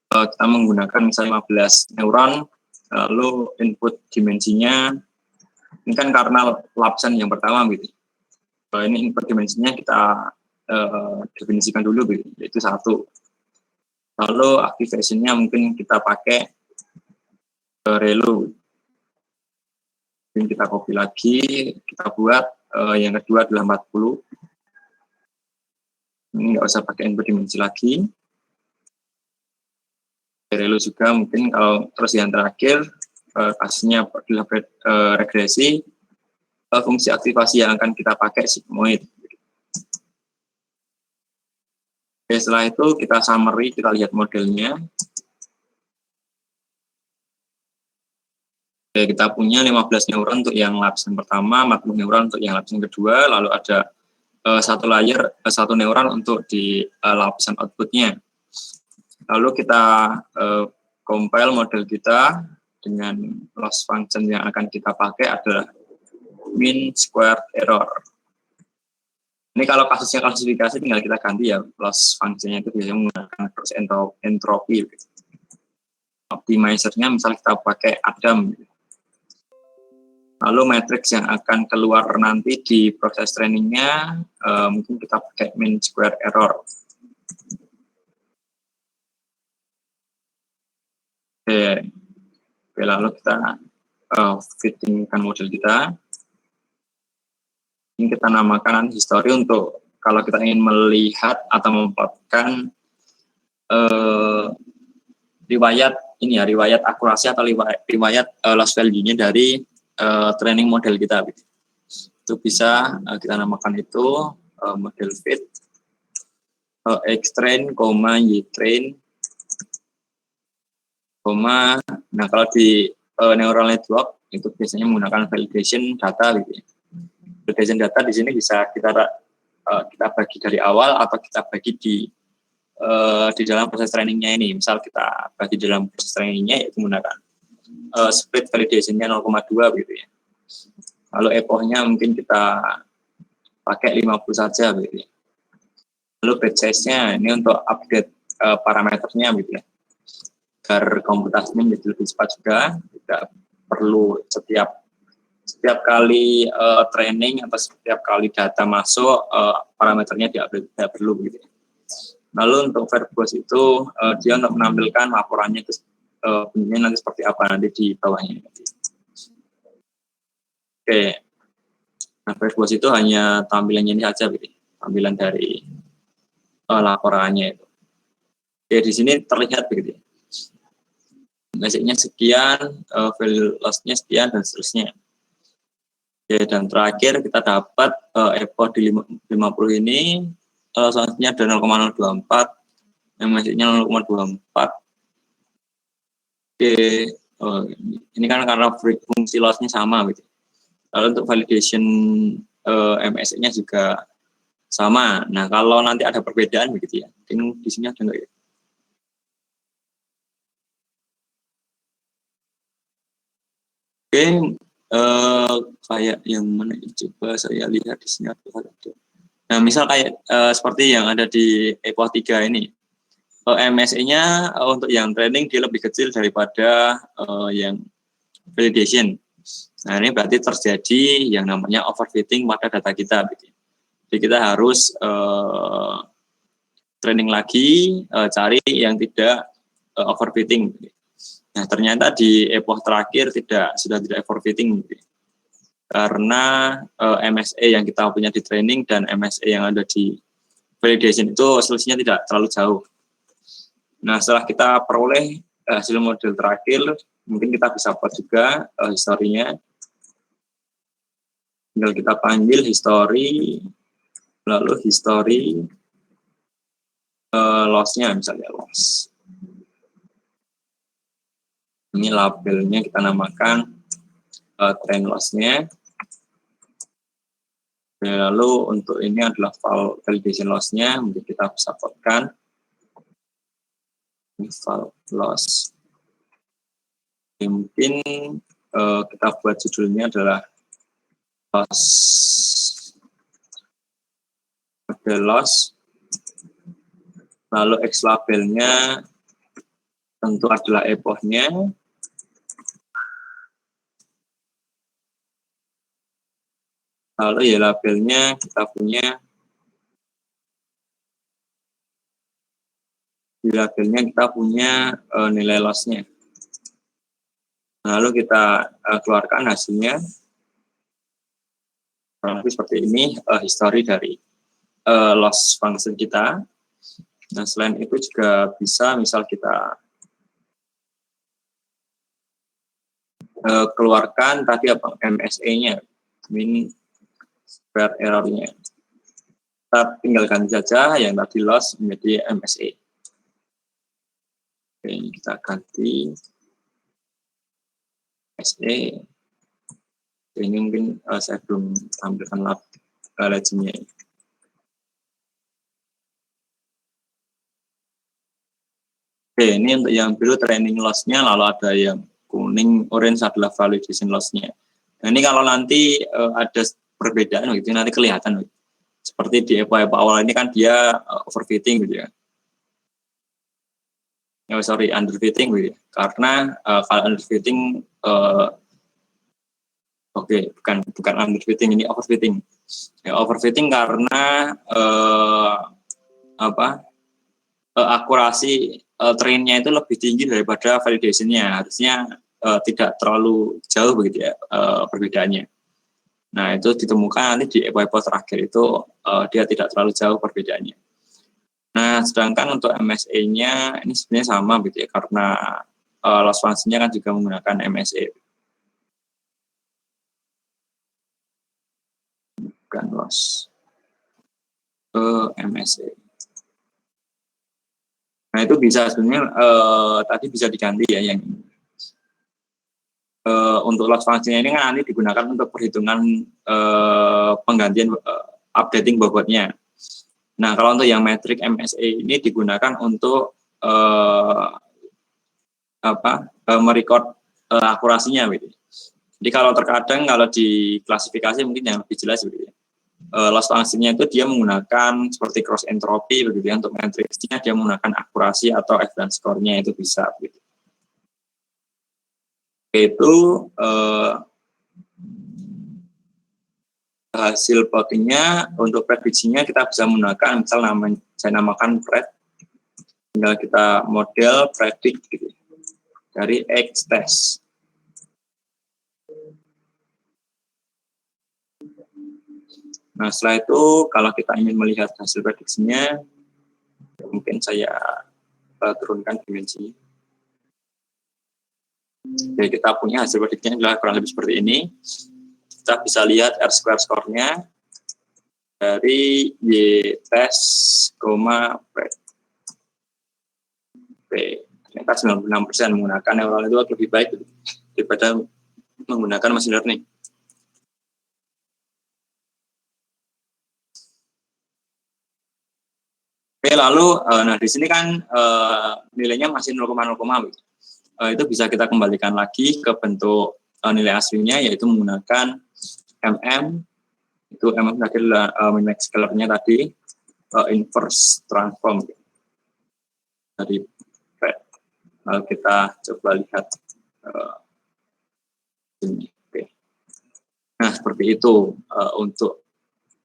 Speaker 2: kita menggunakan misalnya 15 neuron, lalu input dimensinya, ini kan karena lapsen yang pertama gitu. Ini input dimensinya kita definisikan dulu, yaitu satu. Lalu activation-nya mungkin kita pakai relu. Mungkin kita copy lagi, kita buat yang kedua adalah 40. Ini nggak usah pakai input dimensi lagi. Relu juga mungkin kalau terus yang terakhir kasusnya adalah regresi, fungsi aktivasi yang akan kita pakai sigmoid. Oke, setelah itu kita summary, kita lihat modelnya. Oke, kita punya 15 neuron untuk yang lapisan pertama, 40 neuron untuk yang lapisan kedua, lalu ada satu neuron untuk di lapisan outputnya. Lalu kita compile model kita dengan loss function yang akan kita pakai adalah mean squared error. Ini kalau kasusnya klasifikasi tinggal kita ganti ya, loss function-nya itu biasanya menggunakan cross entropy. Optimizer-nya misal kita pakai Adam. Lalu matrix yang akan keluar nanti di proses trainingnya mungkin kita pakai mean square error. Oke, lalu kita fittingkan model kita. Ini kita namakan history untuk kalau kita ingin melihat atau memplotkan riwayat akurasi atau riwayat loss value-nya dari training model kita. Itu bisa kita namakan itu model fit x-train, y-train, nah kalau di neural network itu biasanya menggunakan validation data gitu ya. Validation data di sini bisa kita bagi dari awal atau kita bagi di dalam proses trainingnya ini. Misal kita bagi dalam proses trainingnya yaitu menggunakan split validation-nya 0,2 gitu ya. Lalu epochnya mungkin kita pakai 50 saja gitu ya. Lalu batch size-nya ini untuk update parameternya gitu ya. Agar komputasinya menjadi lebih cepat juga, tidak perlu setiap kali training atau setiap kali data masuk parameternya diupdate, tidak perlu gitu ya. Lalu untuk verbose itu dia untuk menampilkan laporannya itu bentuknya nanti seperti apa nanti di bawahnya. Oke, nah verbose itu hanya tampilannya ini saja, gitu. Tampilan dari laporannya itu. Oke, di sini terlihat begitu. Message-nya sekian, value loss-nya sekian dan seterusnya. Oke, dan terakhir kita dapat epoch di 50 ini selanjutnya ada 0,024, yang message-nya 0,24. Oke, ini kan karena fungsi loss-nya sama gitu. Lalu untuk validation MSE-nya juga sama. Nah, kalau nanti ada perbedaan begitu ya. Mungkin di sini ada enggak ya? Oke, kayak yang mana coba saya lihat di sini ada. Nah, misal kayak seperti yang ada di epoch 3 ini. MSE-nya untuk yang training dia lebih kecil daripada yang validation. Nah, ini berarti terjadi yang namanya overfitting pada data kita. Jadi kita harus training lagi, cari yang tidak overfitting. Nah, ternyata di epoch terakhir sudah tidak overfitting. Karena MSE yang kita punya di training dan MSE yang ada di validation itu selisihnya tidak terlalu jauh. Nah, setelah kita peroleh hasil model terakhir, mungkin kita bisa buat juga historinya. Tinggal kita panggil history, lalu history loss-nya misalnya loss. Ini labelnya kita namakan trend loss-nya. Lalu untuk ini adalah file validation loss-nya, mungkin kita bisa plotkan. File loss. Mungkin kita buat judulnya adalah loss model loss. Lalu X labelnya tentu adalah epochnya. Lalu ya labelnya kita punya Di labelnya kita punya nilai loss-nya. Lalu kita keluarkan hasilnya. Kurang lebih seperti ini history dari loss function kita. Nah, selain itu juga bisa misal kita keluarkan tadi apa MSE-nya, mean square error-nya. Kita tinggal ganti saja yang tadi loss menjadi MSE. Oke, kita ganti MSE. Ini mungkin saya belum tampilkan legend-nya. Oke, ini untuk yang biru training loss-nya, lalu ada yang kuning, orange adalah validation loss-nya. Nah, ini kalau nanti ada perbedaan gitu, nanti kelihatan. Seperti di EPA awal ini kan dia overfitting gitu ya. Underfitting gitu ya. Karena kalau underfitting bukan underfitting, ini overfitting. Ya, overfitting karena akurasi trainnya itu lebih tinggi daripada validation-nya. Harusnya tidak terlalu jauh begitu ya perbedaannya. Nah, itu ditemukan nanti di EPO terakhir itu dia tidak terlalu jauh perbedaannya. Nah, sedangkan untuk MSE-nya ini sebenarnya sama gitu ya, karena loss function-nya kan juga menggunakan MSE. Bukan loss. MSE. Nah, itu bisa sebenarnya tadi bisa diganti ya yang untuk loss function-nya ini kan nanti digunakan untuk perhitungan penggantian updating bobotnya. Nah, kalau untuk yang metrik MSE ini digunakan untuk merecord akurasinya gitu. Jadi kalau terkadang kalau di klasifikasi mungkin yang lebih jelas begitu ya. Loss function-nya itu dia menggunakan seperti cross entropy begitu ya, untuk matriksnya dia menggunakan akurasi atau advance score-nya itu bisa begitu. Itu hasil plottingnya. Untuk prediksinya kita bisa menggunakan misal saya namakan pred, tinggal kita model predict gitu, dari X test. Nah, setelah itu kalau kita ingin melihat hasil prediksinya, mungkin saya turunkan dimensi. Jadi kita punya hasil prediksinya adalah kurang lebih seperti ini. Kita bisa lihat R-square score-nya dari Y test, pred. Ternyata 96% menggunakan neural network lebih baik daripada menggunakan machine learning. Oke, lalu nah di sini kan nilainya masih 0,0 itu bisa kita kembalikan lagi ke bentuk nilai aslinya, yaitu menggunakan itu tadi adalah min-max scalar-nya tadi, inverse transform dari pred. Lalu kita coba lihat ini. Oke. Nah, seperti itu untuk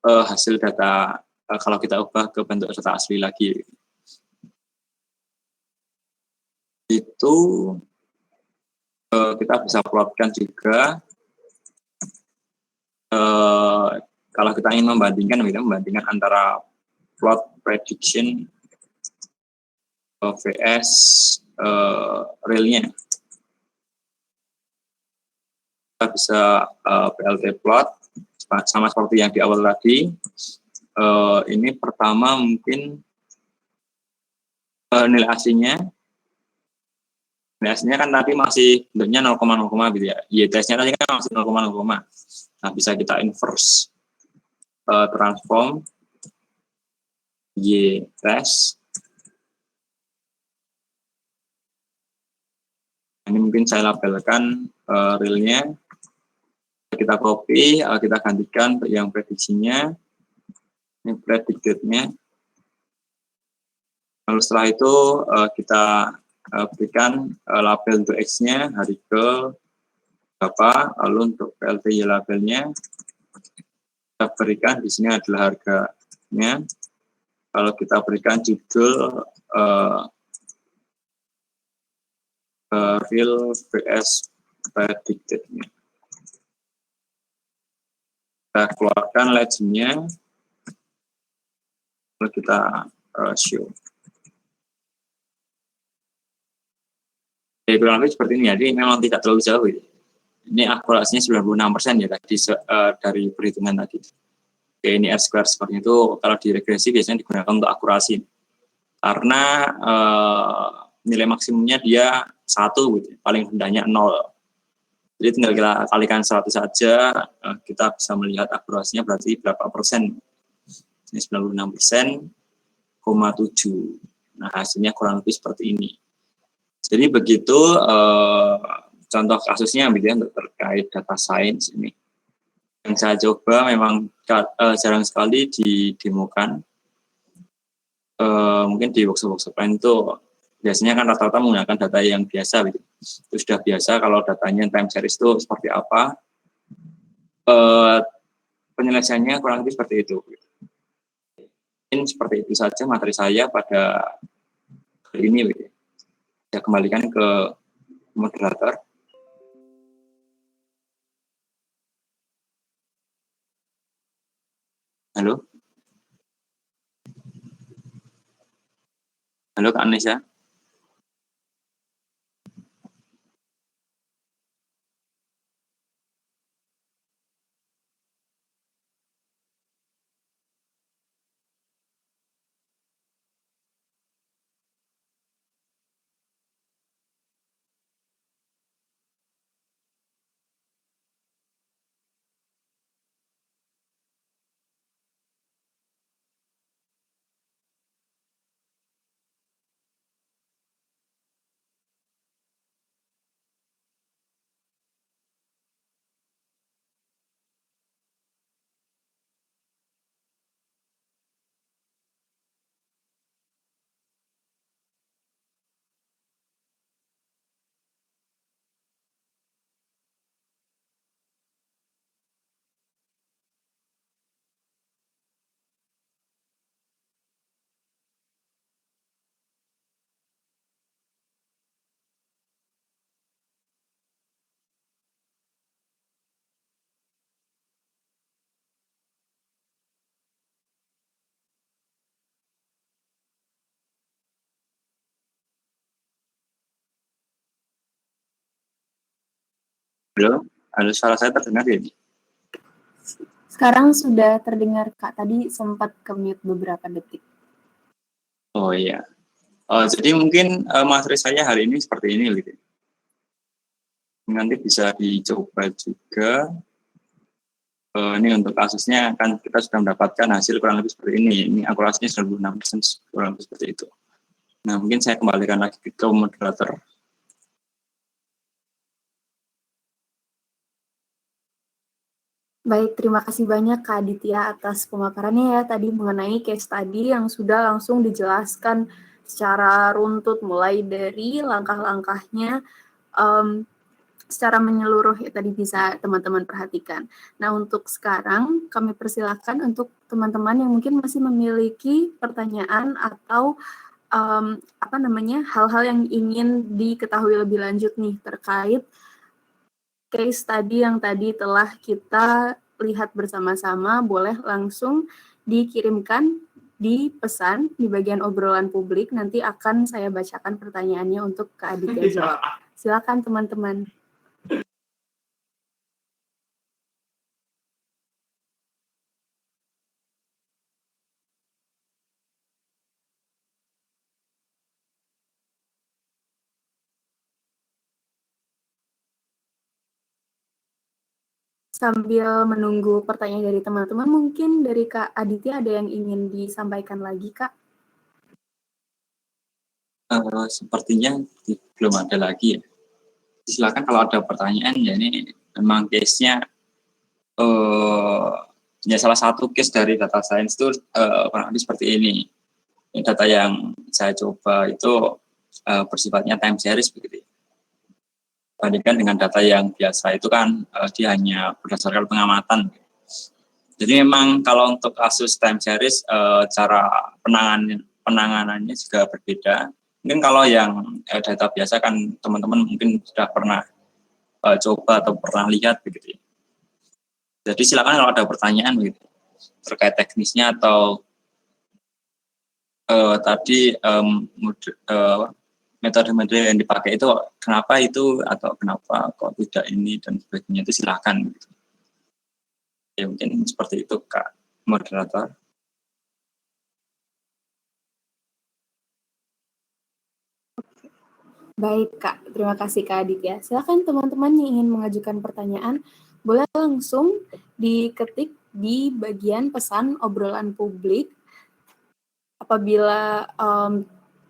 Speaker 2: hasil data kalau kita ubah ke bentuk data asli lagi. Itu kita bisa plotkan juga kalau kita ingin membandingkan antara plot prediction vs realnya. Kita bisa PLT plot sama seperti yang di awal tadi. Ini pertama mungkin nilai aslinya. Nilai aslinya kan tadi masih bentuknya 0,0 gitu ya. Y-testnya tadi kan masih 0,0. Nah, bisa kita inverse transform Y-test. Ini mungkin saya labelkan realnya. Kita copy, kita gantikan untuk yang prediksinya. Ini predicted-nya. Lalu setelah itu kita berikan label untuk X-nya, hari ke berapa, lalu untuk PLTY labelnya kita berikan di sini adalah harganya. Kalau kita berikan judul real vs predicted. Kita keluarkan legendnya, lalu kita show. Jadi kurang lebih seperti ini ya, jadi memang tidak terlalu jauh ya. Ini akurasinya 96% ya tadi dari perhitungan tadi. Oke, ini R-square seperti itu, kalau di regresi biasanya digunakan untuk akurasi. Karena nilai maksimumnya dia 1, gitu, paling rendahnya 0. Jadi tinggal kita kalikan 100 saja, kita bisa melihat akurasinya berarti berapa persen. Ini 96%, 7. Nah, hasilnya kurang lebih seperti ini. Jadi begitu contoh kasusnya gitu ya, terkait data science ini. Yang saya coba memang jarang sekali didemokan. Mungkin di workshop-workshop lain itu biasanya kan rata-rata menggunakan data yang biasa gitu. Itu sudah biasa kalau datanya time series itu seperti apa. Penyelesaiannya kurang lebih seperti itu. Mungkin seperti itu saja materi saya pada hari ini gitu. Saya kembalikan ke moderator. Halo? Halo Kak Anesya? Halo, suara saya terdengar ya?
Speaker 1: Sekarang sudah terdengar Kak, tadi sempat ke-mute beberapa detik.
Speaker 2: Oh iya. Jadi mungkin materi saya hari ini seperti ini gitu. Nanti bisa dicoba juga. Ini untuk kasusnya kan kita sudah mendapatkan hasil kurang lebih seperti ini. Ini akurasinya 96%, kurang lebih seperti itu. Nah, mungkin saya kembalikan lagi ke moderator.
Speaker 1: Baik, terima kasih banyak Kak Aditya atas pemaparannya ya tadi mengenai case study yang sudah langsung dijelaskan secara runtut mulai dari langkah-langkahnya secara menyeluruh ya tadi bisa teman-teman perhatikan. Nah, untuk sekarang kami persilakan untuk teman-teman yang mungkin masih memiliki pertanyaan atau hal-hal yang ingin diketahui lebih lanjut nih terkait case tadi yang tadi telah kita lihat bersama-sama, boleh langsung dikirimkan di pesan di bagian obrolan publik. Nanti akan saya bacakan pertanyaannya untuk Kak Aditya jawab. Silakan teman-teman. Sambil menunggu pertanyaan dari teman-teman, mungkin dari Kak Aditya ada yang ingin disampaikan lagi, Kak?
Speaker 2: Sepertinya belum ada lagi ya. Silakan kalau ada pertanyaan, ya ini memang case-nya ya salah satu case dari data science itu kurang lebih seperti ini. Data yang saya coba itu bersifatnya time series begitu. Bandingkan dengan data yang biasa itu kan dia hanya berdasarkan pengamatan. Jadi memang kalau untuk kasus time series cara penanganannya juga berbeda. Mungkin kalau yang data biasa kan teman-teman mungkin sudah pernah coba atau pernah lihat begitu. Jadi silakan kalau ada pertanyaan begitu terkait teknisnya atau tadi metode-metode yang dipakai itu kenapa itu atau kenapa kok tidak ini dan sebagainya itu silakan gitu. Ya mungkin seperti itu Kak moderator.
Speaker 1: Baik Kak, terima kasih Kak Aditya. Silakan teman-teman yang ingin mengajukan pertanyaan, boleh langsung diketik di bagian pesan obrolan publik. Apabila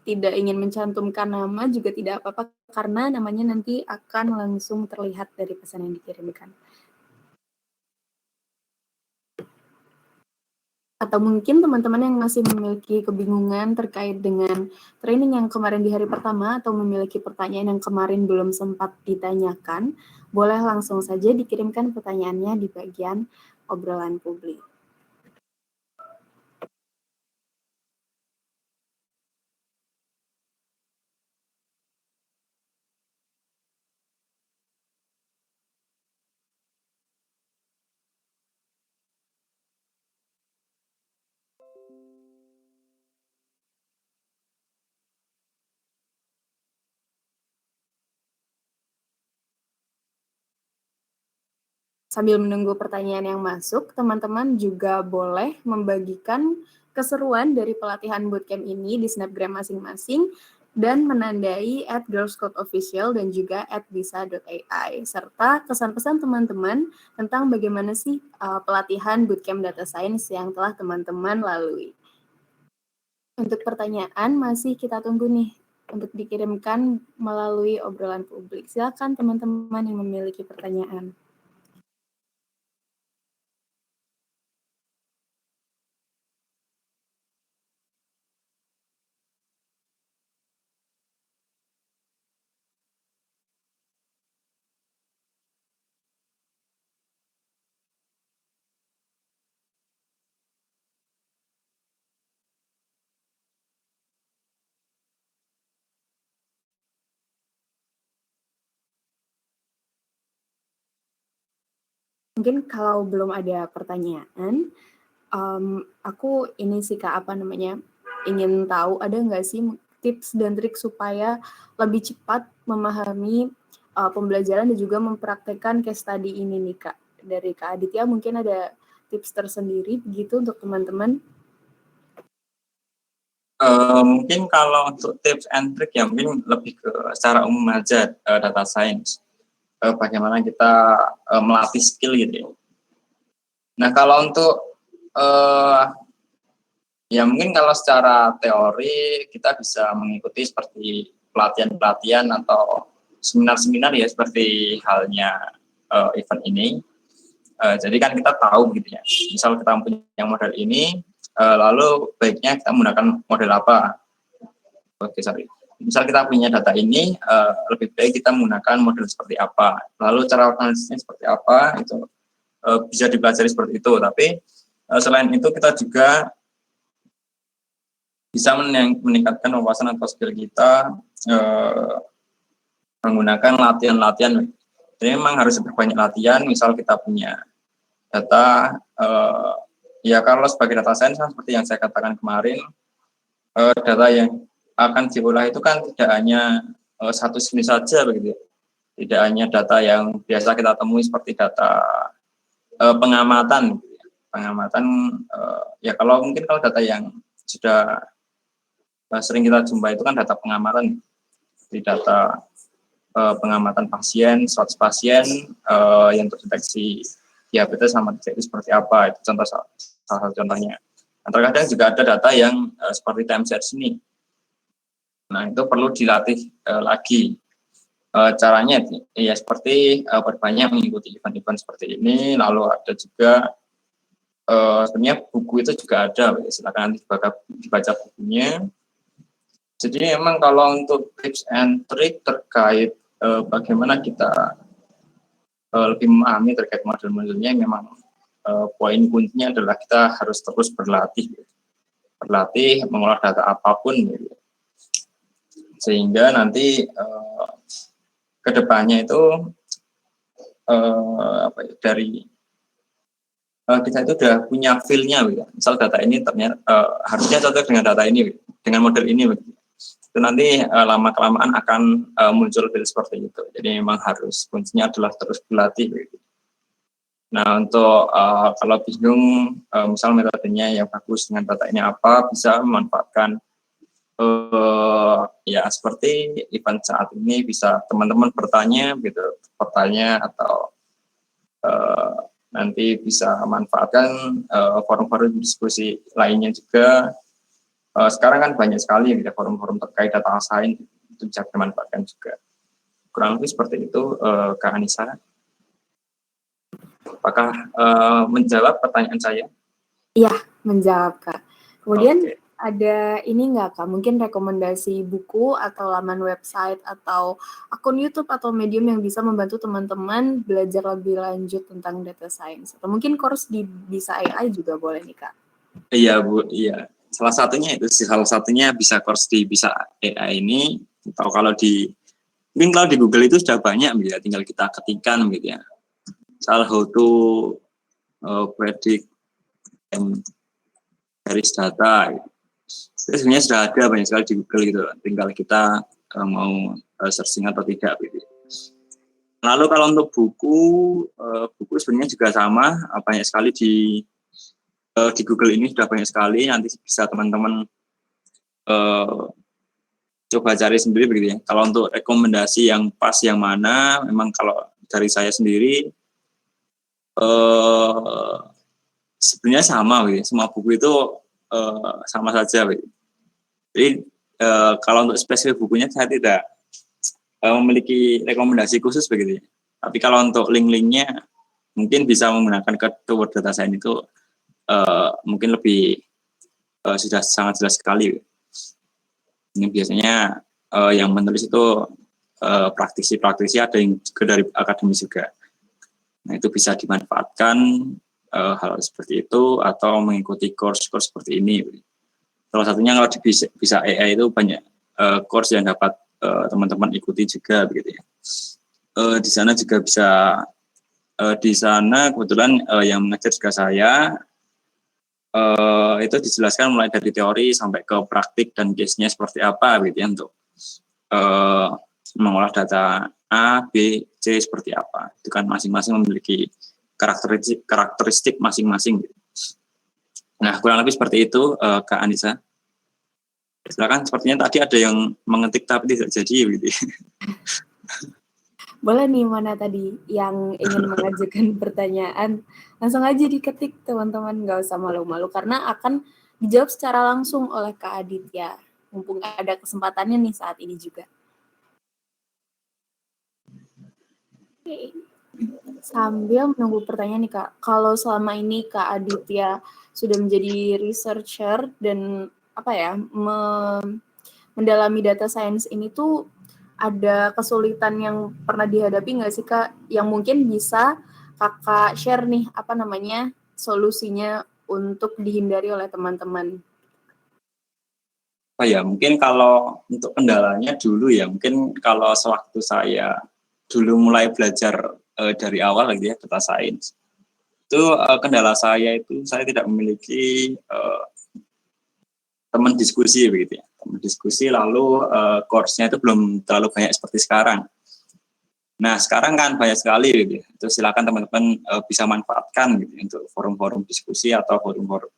Speaker 1: tidak ingin mencantumkan nama juga tidak apa-apa, karena namanya nanti akan langsung terlihat dari pesan yang dikirimkan. Atau mungkin teman-teman yang masih memiliki kebingungan terkait dengan training yang kemarin di hari pertama atau memiliki pertanyaan yang kemarin belum sempat ditanyakan, boleh langsung saja dikirimkan pertanyaannya di bagian obrolan publik. Sambil menunggu pertanyaan yang masuk, teman-teman juga boleh membagikan keseruan dari pelatihan bootcamp ini di Snapgram masing-masing dan menandai @girlscodeofficial dan juga @bisa.ai serta kesan-pesan teman-teman tentang bagaimana sih pelatihan bootcamp data science yang telah teman-teman lalui. Untuk pertanyaan masih kita tunggu nih untuk dikirimkan melalui obrolan publik. Silakan teman-teman yang memiliki pertanyaan. Mungkin kalau belum ada pertanyaan, aku ini sih Kak, ingin tahu ada nggak sih tips dan trik supaya lebih cepat memahami pembelajaran dan juga mempraktekkan case study ini nih Kak. Dari Kak Aditya mungkin ada tips tersendiri begitu untuk teman-teman?
Speaker 2: Mungkin kalau untuk tips and trick ya mungkin lebih ke secara umum aja data science. Bagaimana kita melatih skill gitu ya. Nah kalau untuk ya mungkin kalau secara teori kita bisa mengikuti seperti pelatihan-pelatihan atau seminar-seminar ya seperti halnya event ini. Jadi kan kita tahu gitu ya. Misal kita punya model ini, lalu baiknya kita menggunakan model apa? Oke, sorry. Misal kita punya data ini, lebih baik kita menggunakan model seperti apa. Lalu cara analisisnya seperti apa, itu bisa dipelajari seperti itu. Tapi selain itu kita juga bisa meningkatkan wawasan atau skill kita menggunakan latihan-latihan. Jadi memang harus berbanyak latihan, misal kita punya data, ya kalau sebagai data science seperti yang saya katakan kemarin, data yang akan diolah itu kan tidak hanya satu jenis saja begitu, tidak hanya data yang biasa kita temui seperti data pengamatan, ya kalau mungkin kalau data yang sudah sering kita jumpa itu kan data pengamatan, di data pengamatan pasien, 100 pasien yang terdeteksi diabetes sama tidak itu seperti apa, itu contoh salah satu contohnya. Nah, terkadang juga ada data yang seperti time series ini. Nah, itu perlu dilatih lagi. Caranya ya seperti berbanyak mengikuti event-event seperti ini, lalu ada juga sebenarnya buku itu juga ada, silakan nanti dibaca bukunya. Jadi memang kalau untuk tips and trick terkait bagaimana kita lebih memahami terkait model-modelnya, memang poin kuncinya adalah kita harus terus berlatih mengolah data apapun. sehingga nanti kedepannya itu dari kita itu udah punya feel-nya, misal data ini ternyata harusnya cocok dengan data ini, dengan model ini, itu nanti lama-kelamaan akan muncul feel seperti itu. Jadi memang harus kuncinya adalah terus berlatih. Nah untuk kalau bingung, misal metodenya yang bagus dengan data ini apa, bisa memanfaatkan ya seperti event saat ini, bisa teman-teman bertanya atau nanti bisa manfaatkan forum-forum diskusi lainnya juga. Sekarang kan banyak sekali ya forum-forum terkait data science, itu bisa dimanfaatkan juga. Kurang lebih seperti itu, Kak Anissa. Apakah menjawab pertanyaan saya?
Speaker 1: Iya, menjawab, Kak. Kemudian
Speaker 2: Okay.
Speaker 1: ada ini nggak, Kak? Mungkin rekomendasi buku atau laman website atau akun YouTube atau Medium yang bisa membantu teman-teman belajar lebih lanjut tentang data science? Atau mungkin course di Bisa AI juga boleh nih, Kak?
Speaker 2: Iya, Bu. Iya. Salah satunya bisa course di Bisa AI ini. Atau mungkin kalau di Google itu sudah banyak, ya, tinggal kita ketikkan gitu ya. Misal how to predict garis data. Itu sebenarnya sudah ada banyak sekali di Google gitu. Tinggal kita mau searching atau tidak gitu. Lalu kalau untuk buku sebenarnya juga sama, banyak sekali di Google ini sudah banyak sekali. Nanti bisa teman-teman coba cari sendiri begitu ya. Kalau untuk rekomendasi yang pas yang mana, memang kalau dari saya sendiri sebenarnya sama gitu. Semua buku itu sama saja gitu. Jadi kalau untuk spesifik bukunya saya tidak memiliki rekomendasi khusus begitu ya. Tapi kalau untuk link-linknya mungkin bisa menggunakan keyword data science itu mungkin lebih sudah sangat jelas sekali. Ini biasanya yang menulis itu praktisi ada yang juga dari akademis juga. Nah itu bisa dimanfaatkan hal seperti itu atau mengikuti course seperti ini. Salah satunya kalau di Bisa AI itu banyak course yang dapat teman-teman ikuti juga begitu ya. Di sana juga bisa di sana kebetulan yang mengajar juga saya itu dijelaskan mulai dari teori sampai ke praktik dan case-nya seperti apa gitu ya untuk mengolah data A, B, C seperti apa. Itu kan masing-masing memiliki karakteristik masing-masing. Gitu. Nah, kurang lebih seperti itu, Kak Anissa. Silakan, sepertinya tadi ada yang mengetik tapi tidak jadi. Gitu.
Speaker 1: Boleh nih, mana tadi yang ingin mengajukan pertanyaan, langsung aja diketik teman-teman, nggak usah malu-malu, karena akan dijawab secara langsung oleh Kak Aditya. Mumpung ada kesempatannya nih saat ini juga. Oke. Sambil menunggu pertanyaan nih Kak, kalau selama ini Kak Aditya sudah menjadi researcher dan mendalami data science ini tuh ada kesulitan yang pernah dihadapi nggak sih Kak, yang mungkin bisa Kakak share nih solusinya untuk dihindari oleh teman-teman?
Speaker 2: Oh ya, mungkin kalau untuk kendalanya dulu ya, mungkin kalau sewaktu saya dulu mulai belajar dari awal gitu ya, data science, itu kendala saya itu saya tidak memiliki teman diskusi begitu ya. Teman diskusi lalu course-nya itu belum terlalu banyak seperti sekarang. Nah, sekarang kan banyak sekali gitu ya. Itu silakan teman-teman bisa manfaatkan gitu untuk forum-forum diskusi atau forum-forum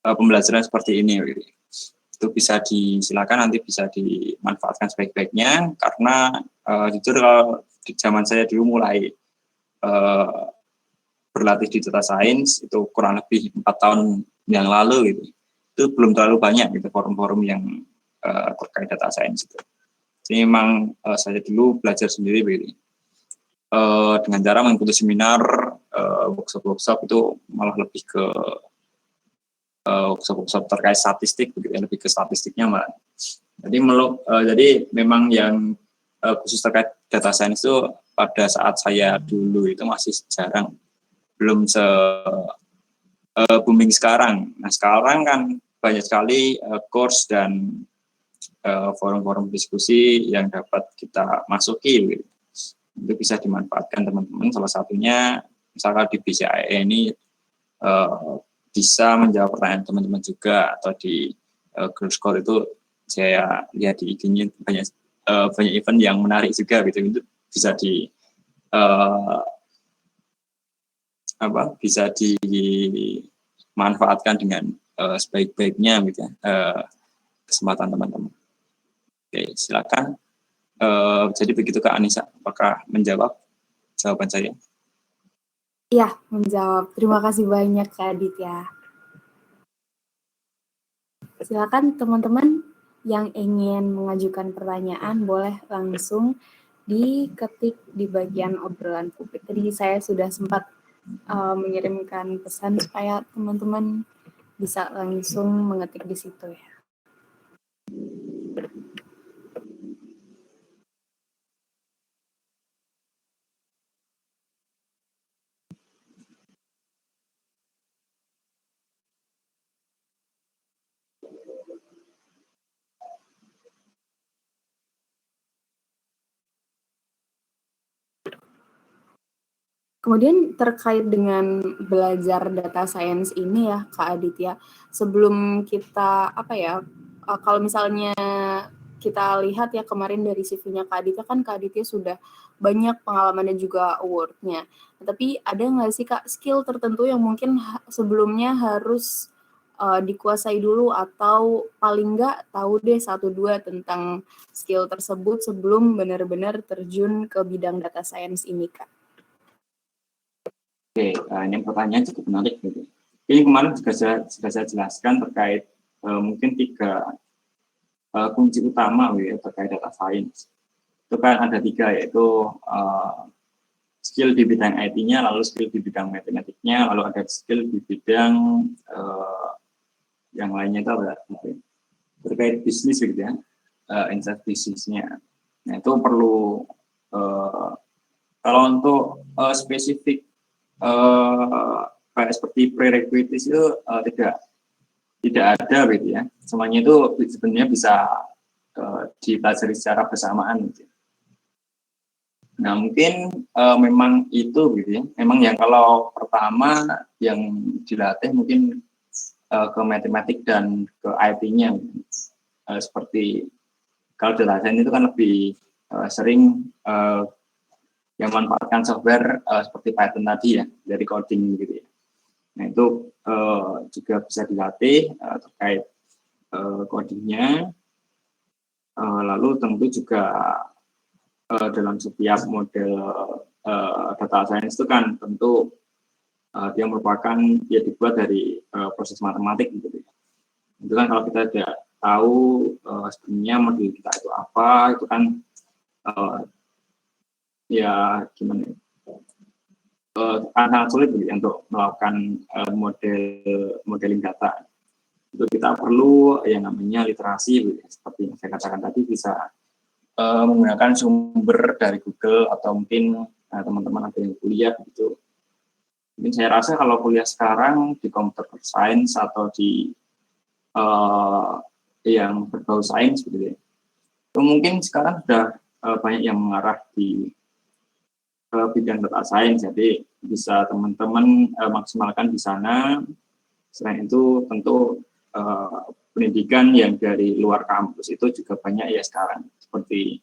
Speaker 2: pembelajaran seperti ini gitu. Itu bisa silakan nanti bisa dimanfaatkan sebaik-baiknya karena jujur kalau di zaman saya dulu mulai berlatih di data science itu kurang lebih 4 tahun yang lalu gitu. Itu belum terlalu banyak gitu forum-forum yang terkait data science itu. Jadi memang saya dulu belajar sendiri begitu. Dengan cara mengikuti seminar, workshop itu malah lebih ke workshop terkait statistik begitu, lebih ke statistiknya malah. Jadi memang yang khusus terkait data science itu pada saat saya dulu itu masih jarang, belum booming sekarang. Nah sekarang kan banyak sekali course dan forum-forum diskusi yang dapat kita masuki gitu. Itu bisa dimanfaatkan teman-teman. Salah satunya misalkan di BCIE ini bisa menjawab pertanyaan teman-teman juga, atau di Girls Code itu saya lihat di IG-nya banyak event yang menarik juga gitu. Itu bisa bisa dimanfaatkan dengan sebaik-baiknya gitu ya, kesempatan teman-teman. Oke, silakan. Jadi begitu Kak Anissa, apakah menjawab jawaban saya?
Speaker 1: Iya, menjawab. Terima kasih banyak Kak Aditya. Silakan teman-teman yang ingin mengajukan pertanyaan boleh langsung diketik di bagian obrolan publik. Tadi saya sudah sempat mengirimkan pesan supaya teman-teman bisa langsung mengetik di situ ya. Kemudian terkait dengan belajar data science ini ya Kak Aditya, sebelum kita kalau misalnya kita lihat ya kemarin dari CV-nya Kak Aditya, kan Kak Aditya sudah banyak pengalaman dan juga award-nya. Tapi ada nggak sih Kak skill tertentu yang mungkin sebelumnya harus dikuasai dulu, atau paling nggak tahu deh 1-2 tentang skill tersebut sebelum benar-benar terjun ke bidang data science ini Kak?
Speaker 2: Oke, ini pertanyaan cukup menarik gitu. Ini kemarin juga sudah saya jelaskan terkait mungkin 3 kunci utama ya, terkait data science. Itu kan ada 3, yaitu skill di bidang IT-nya, lalu skill di bidang matematiknya, lalu ada skill di bidang yang lainnya itu apa? Terkait bisnis gitu ya, insight bisnisnya. Nah itu perlu kalau untuk spesifik kayak seperti prerequisites itu tidak ada gitu ya. Semuanya itu sebenarnya bisa dipelajari secara bersamaan gitu. Nah mungkin memang itu gitu ya. Memang yang kalau pertama yang dilatih mungkin ke matematik dan ke IT-nya. Seperti kalau data science itu kan lebih sering yang memanfaatkan software seperti Python tadi ya, dari coding gitu ya. Nah itu juga bisa dilatih terkait codingnya. Lalu tentu juga dalam setiap model data science itu kan tentu dia merupakan dibuat dari proses matematik gitu ya. Itu kan kalau kita tidak tahu sebenarnya model kita itu apa, itu kan ya gimana ya, sangat sulit gitu, untuk melakukan modeling data. Itu kita perlu yang namanya literasi gitu, seperti yang saya katakan tadi, bisa menggunakan sumber dari Google, atau mungkin teman-teman ada yang kuliah gitu. Mungkin saya rasa kalau kuliah sekarang di computer science atau di yang berbau sains gitu ya, itu mungkin sekarang sudah banyak yang mengarah di bidang data science, jadi bisa teman-teman maksimalkan di sana. Selain itu tentu pendidikan yang dari luar kampus itu juga banyak ya sekarang, seperti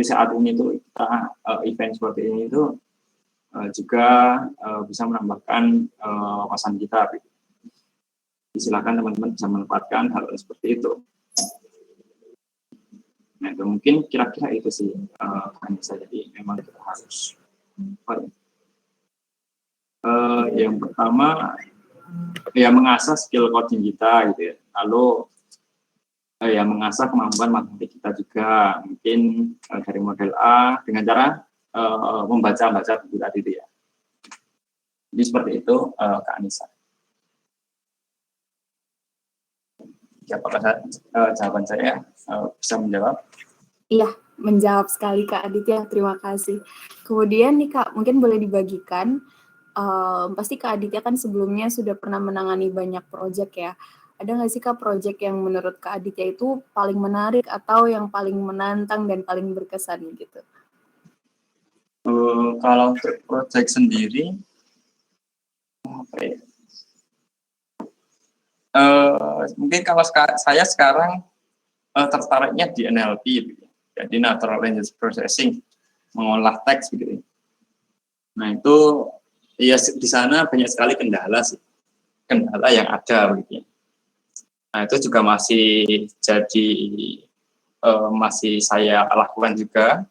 Speaker 2: saat ini itu kita event seperti ini itu juga bisa menambahkan wawasan kita. Silakan teman-teman bisa memanfaatkan hal seperti itu. Nah, itu mungkin kira-kira itu sih jadi memang kita harus yang pertama ya mengasah skill coding kita gitu ya, lalu ya mengasah kemampuan matematik kita juga, mungkin dari model A dengan cara membaca buku tadi itu ya. Jadi seperti itu Kak Anissa. Apakah jawaban saya bisa menjawab?
Speaker 1: Iya, menjawab sekali Kak Aditya, terima kasih. Kemudian nih Kak, mungkin boleh dibagikan, pasti Kak Aditya kan sebelumnya sudah pernah menangani banyak proyek ya. ada nggak sih Kak project yang menurut Kak Aditya itu paling menarik atau yang paling menantang dan paling berkesan gitu?
Speaker 2: Kalau untuk project sendiri, apa ya? Mungkin kalau saya sekarang tertariknya di NLP, gitu. Jadi Natural Language Processing, mengolah teks gitu. Nah itu ya di sana banyak sekali kendala sih, kendala yang ada begitu. Nah itu juga masih saya lakukan juga.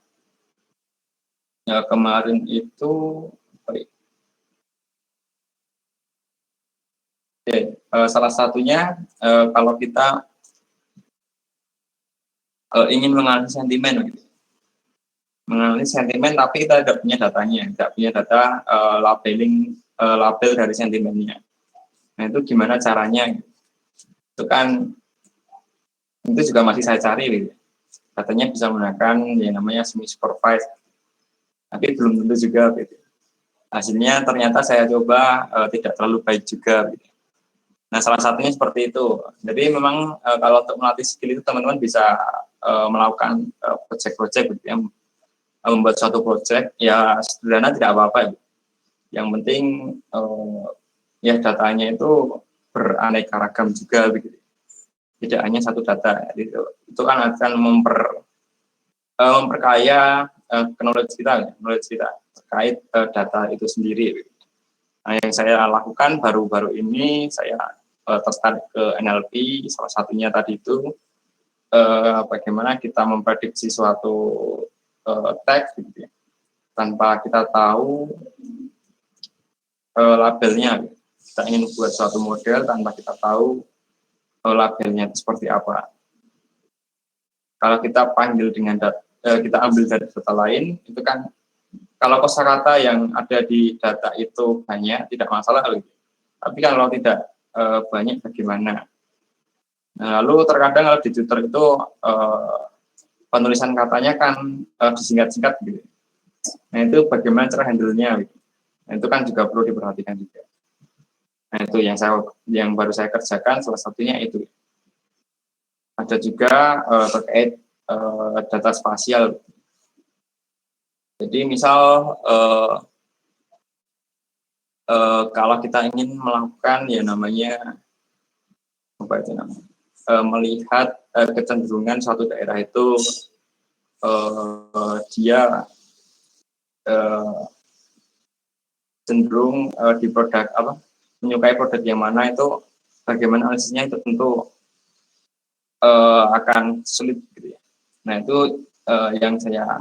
Speaker 2: Ya, kemarin itu salah satunya kalau kita ingin menganalisis sentimen gitu. Menganalisis sentimen tapi kita tidak punya datanya, tidak punya data label dari sentimennya. Nah itu gimana caranya? Itu kan itu juga masih saya cari gitu. Katanya bisa menggunakan yang namanya semi supervised, tapi belum tentu juga gitu. Hasilnya ternyata saya coba tidak terlalu baik juga gitu. Nah salah satunya seperti itu. Jadi memang kalau untuk melatih skill itu teman-teman bisa melakukan project-project gitu ya, membuat suatu project ya sederhana tidak apa-apa gitu. Yang penting ya datanya itu beraneka ragam juga begitu. Tidak hanya satu data gitu. Itu kan akan memperkaya knowledge kita terkait data itu sendiri. Nah, yang saya lakukan baru-baru ini saya tertarik ke NLP, salah satunya tadi itu bagaimana kita memprediksi suatu teks gitu ya, tanpa kita tahu labelnya. Kita ingin buat suatu model tanpa kita tahu labelnya itu seperti apa. Kalau kita panggil dengan kita ambil dari data lain, itu kan kalau kosakata yang ada di data itu banyak, tidak masalah. Tapi kalau tidak banyak bagaimana? Nah, lalu terkadang kalau di Twitter itu penulisan katanya kan disingkat-singkat gitu. Nah itu bagaimana cara handle-nya? Gitu. Nah, itu kan juga perlu diperhatikan juga. Nah itu yang baru saya kerjakan salah satunya itu. Ada juga terkait data spasial. Jadi misal kalau kita ingin melakukan ya namanya apa itu namanya melihat kecenderungan suatu daerah itu dia cenderung di produk apa menyukai produk yang mana itu bagaimana analisisnya itu tentu akan sulit gitu ya. Nah itu yang saya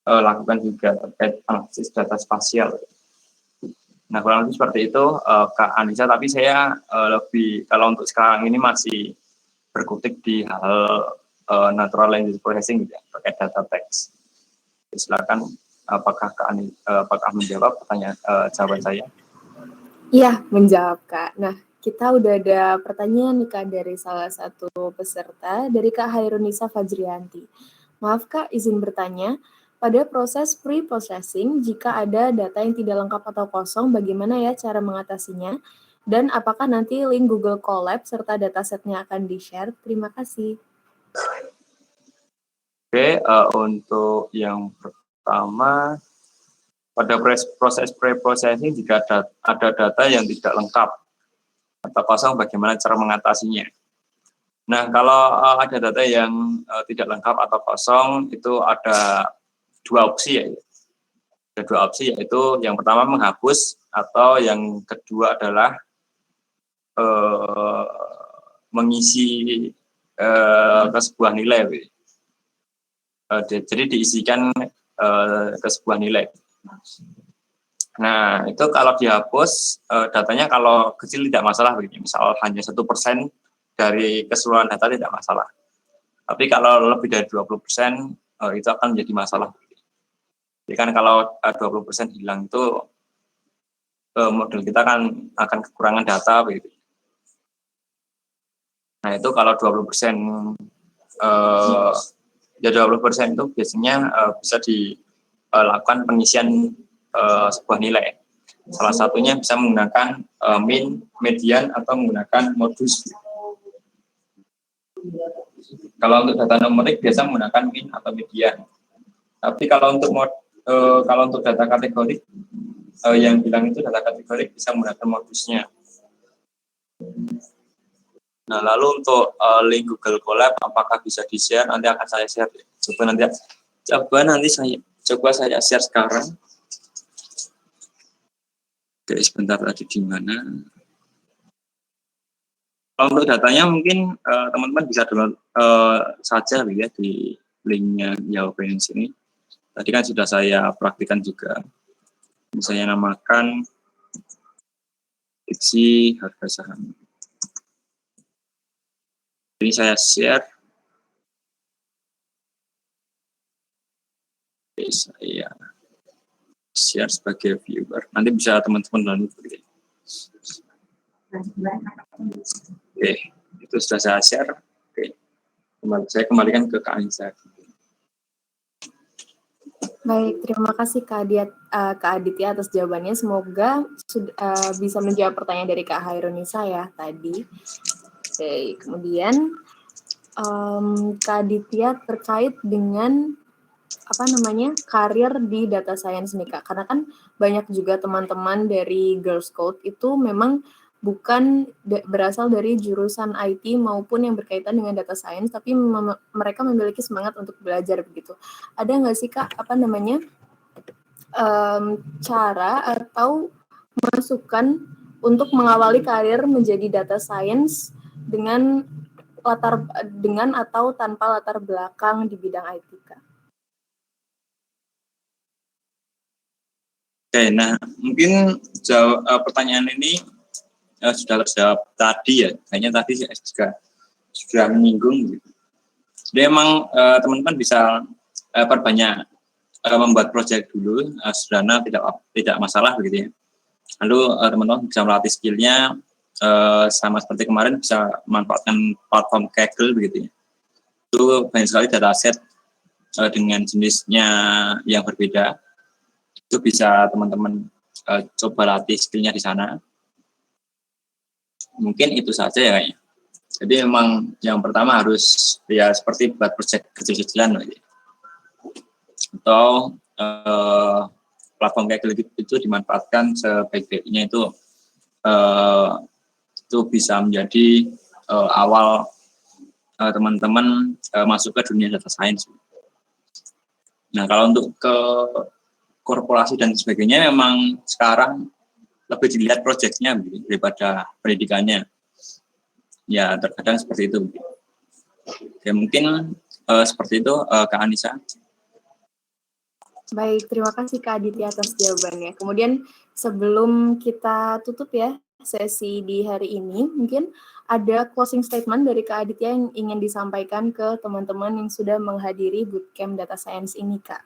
Speaker 2: lakukan juga terkait analisis data spasial. Nah kurang lebih seperti itu Kak Anissa, tapi saya lebih kalau untuk sekarang ini masih berkutik di hal natural language processing gitu ya, terkait data teks. Silakan apakah Kak apakah menjawab pertanyaan jawaban saya?
Speaker 1: Iya, menjawab Kak. Nah, kita udah ada pertanyaan nih Kak dari salah satu peserta, dari Kak Hairunisa Fajrianti. Maaf Kak, izin bertanya, pada proses pre-processing, jika ada data yang tidak lengkap atau kosong, bagaimana ya cara mengatasinya? Dan apakah nanti link Google Colab serta datasetnya akan di-share? Terima kasih.
Speaker 2: Oke, untuk yang pertama, pada proses pre-processing jika ada data yang tidak lengkap atau kosong, bagaimana cara mengatasinya? Nah, kalau ada data yang tidak lengkap atau kosong, itu ada dua opsi ya. Ada dua opsi, yaitu yang pertama menghapus, atau yang kedua adalah mengisi ke sebuah nilai. Jadi diisikan ke sebuah nilai. Nah, itu kalau dihapus, datanya kalau kecil tidak masalah, misal hanya 1% dari keseluruhan data tidak masalah. Tapi kalau lebih dari 20%, itu akan menjadi masalah. Jadi kan kalau 20% hilang itu, model kita kan akan kekurangan data. Begitu. Nah, itu kalau 20%, ya 20% itu biasanya bisa dilakukan pengisian sebuah nilai. Salah satunya bisa menggunakan min, median, atau menggunakan modus. Kalau untuk data numerik biasa menggunakan min atau median. Tapi kalau untuk data kategorik, yang bilang itu data kategorik bisa menggunakan modusnya. Nah, lalu untuk link Google Colab apakah bisa di-share? Nanti akan saya share. Coba nanti saya share sekarang. Oke, sebentar lagi di mana? Kalau untuk datanya mungkin teman-teman bisa download saja ya di linknya jawabannya sini. Tadi kan sudah saya praktikkan juga. Saya namakan diksi harga saham. Ini saya share. Saya share sebagai viewer. Nanti bisa teman-teman download. Oke, itu sudah saya share. Oke, saya kembalikan ke Kak Anissa.
Speaker 1: Baik, terima kasih Kak Aditya atas jawabannya. Semoga bisa menjawab pertanyaan dari Kak Hairunisa ya tadi. Oke, kemudian Kak Aditya terkait dengan karir di data science nih Kak, karena kan banyak juga teman-teman dari Girls Code itu memang bukan berasal dari jurusan IT maupun yang berkaitan dengan data science, tapi mereka memiliki semangat untuk belajar begitu. Ada nggak sih Kak cara atau masukan untuk mengawali karir menjadi data science dengan atau tanpa latar belakang di bidang IT Kak?
Speaker 2: Oke, nah mungkin pertanyaan ini sudah terjawab tadi ya. Kayaknya tadi saya juga sudah menyinggung. Gitu. Jadi emang teman-teman bisa perbanyak membuat proyek dulu, sederhana tidak masalah begitu ya. Lalu teman-teman bisa melatih skillnya sama seperti kemarin bisa memanfaatkan platform Kaggle begitu ya. Itu banyak sekali dataset dengan jenisnya yang berbeda. Itu bisa teman-teman coba latih skillnya di sana. Mungkin itu saja ya kayaknya. Jadi memang yang pertama harus ya seperti buat proyek kecil-kecilan gitu. Atau platform kayak gitu itu dimanfaatkan sebaik-baiknya itu bisa menjadi awal teman-teman masuk ke dunia data science. Nah kalau untuk ke korporasi dan sebagainya memang sekarang lebih dilihat proyeknya daripada pendidikannya. Ya terkadang seperti itu. Oke, mungkin seperti itu Kak Anissa.
Speaker 1: Baik, terima kasih Kak Aditya atas jawabannya. Kemudian sebelum kita tutup ya sesi di hari ini, mungkin ada closing statement dari Kak Aditya yang ingin disampaikan ke teman-teman yang sudah menghadiri bootcamp data science ini, Kak.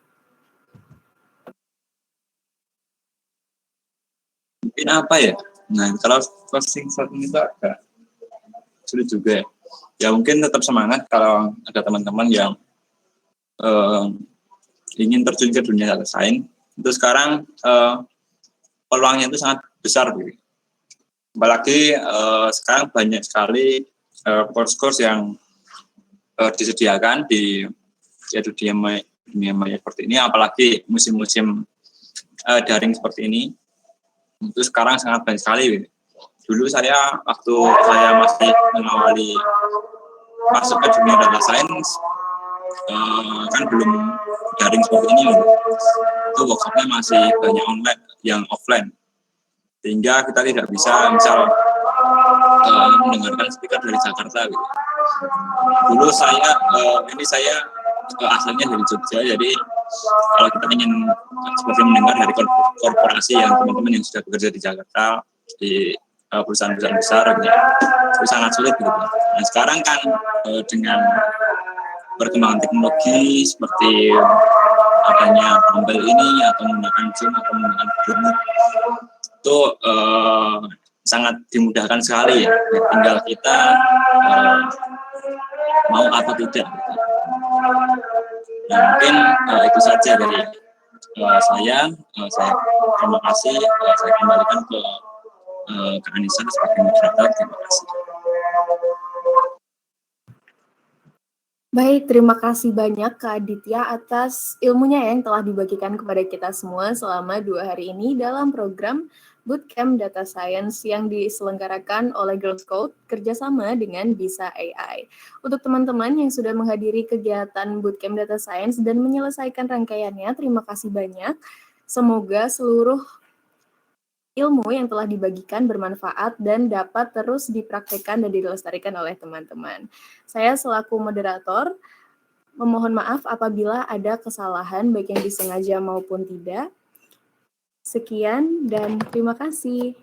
Speaker 2: Mungkin apa ya? Nah, kalau closing statement itu agak sulit juga ya. Ya mungkin tetap semangat kalau ada teman-teman yang ingin terjun ke dunia data science. Itu sekarang peluangnya itu sangat besar. Apalagi sekarang banyak sekali course-course yang disediakan di dunia maya seperti ini, apalagi musim-musim daring seperti ini. Itu sekarang sangat banyak sekali. Dulu waktu saya masih mengawali masuk ke dunia data science, kan belum daring seperti ini. Itu workshopnya masih banyak online, yang offline. Sehingga kita tidak bisa mendengarkan speaker dari Jakarta. Gitu. Dulu saya asalnya dari Jogja, jadi kalau kita ingin seperti mendengar dari korporasi yang teman-teman yang sudah bekerja di Jakarta, di perusahaan-perusahaan besar, gitu, itu sangat sulit. Gitu. Nah sekarang kan dengan perkembangan teknologi seperti adanya Bumble ini atau menggunakan Zoom atau menggunakan Google Meet, itu sangat dimudahkan sekali ya. Tinggal kita mau atau tidak. Nah, mungkin itu saja dari saya terima kasih, saya kembalikan ke Anissa sebagai moderator. Terima kasih.
Speaker 1: Baik, terima kasih banyak Kak Aditya atas ilmunya yang telah dibagikan kepada kita semua selama 2 hari ini dalam program Bootcamp Data Science yang diselenggarakan oleh Girls Code kerjasama dengan Bisa AI. Untuk teman-teman yang sudah menghadiri kegiatan Bootcamp Data Science dan menyelesaikan rangkaiannya, terima kasih banyak. Semoga seluruh ilmu yang telah dibagikan bermanfaat dan dapat terus dipraktikkan dan dilestarikan oleh teman-teman. Saya selaku moderator memohon maaf apabila ada kesalahan baik yang disengaja maupun tidak. Sekian dan terima kasih.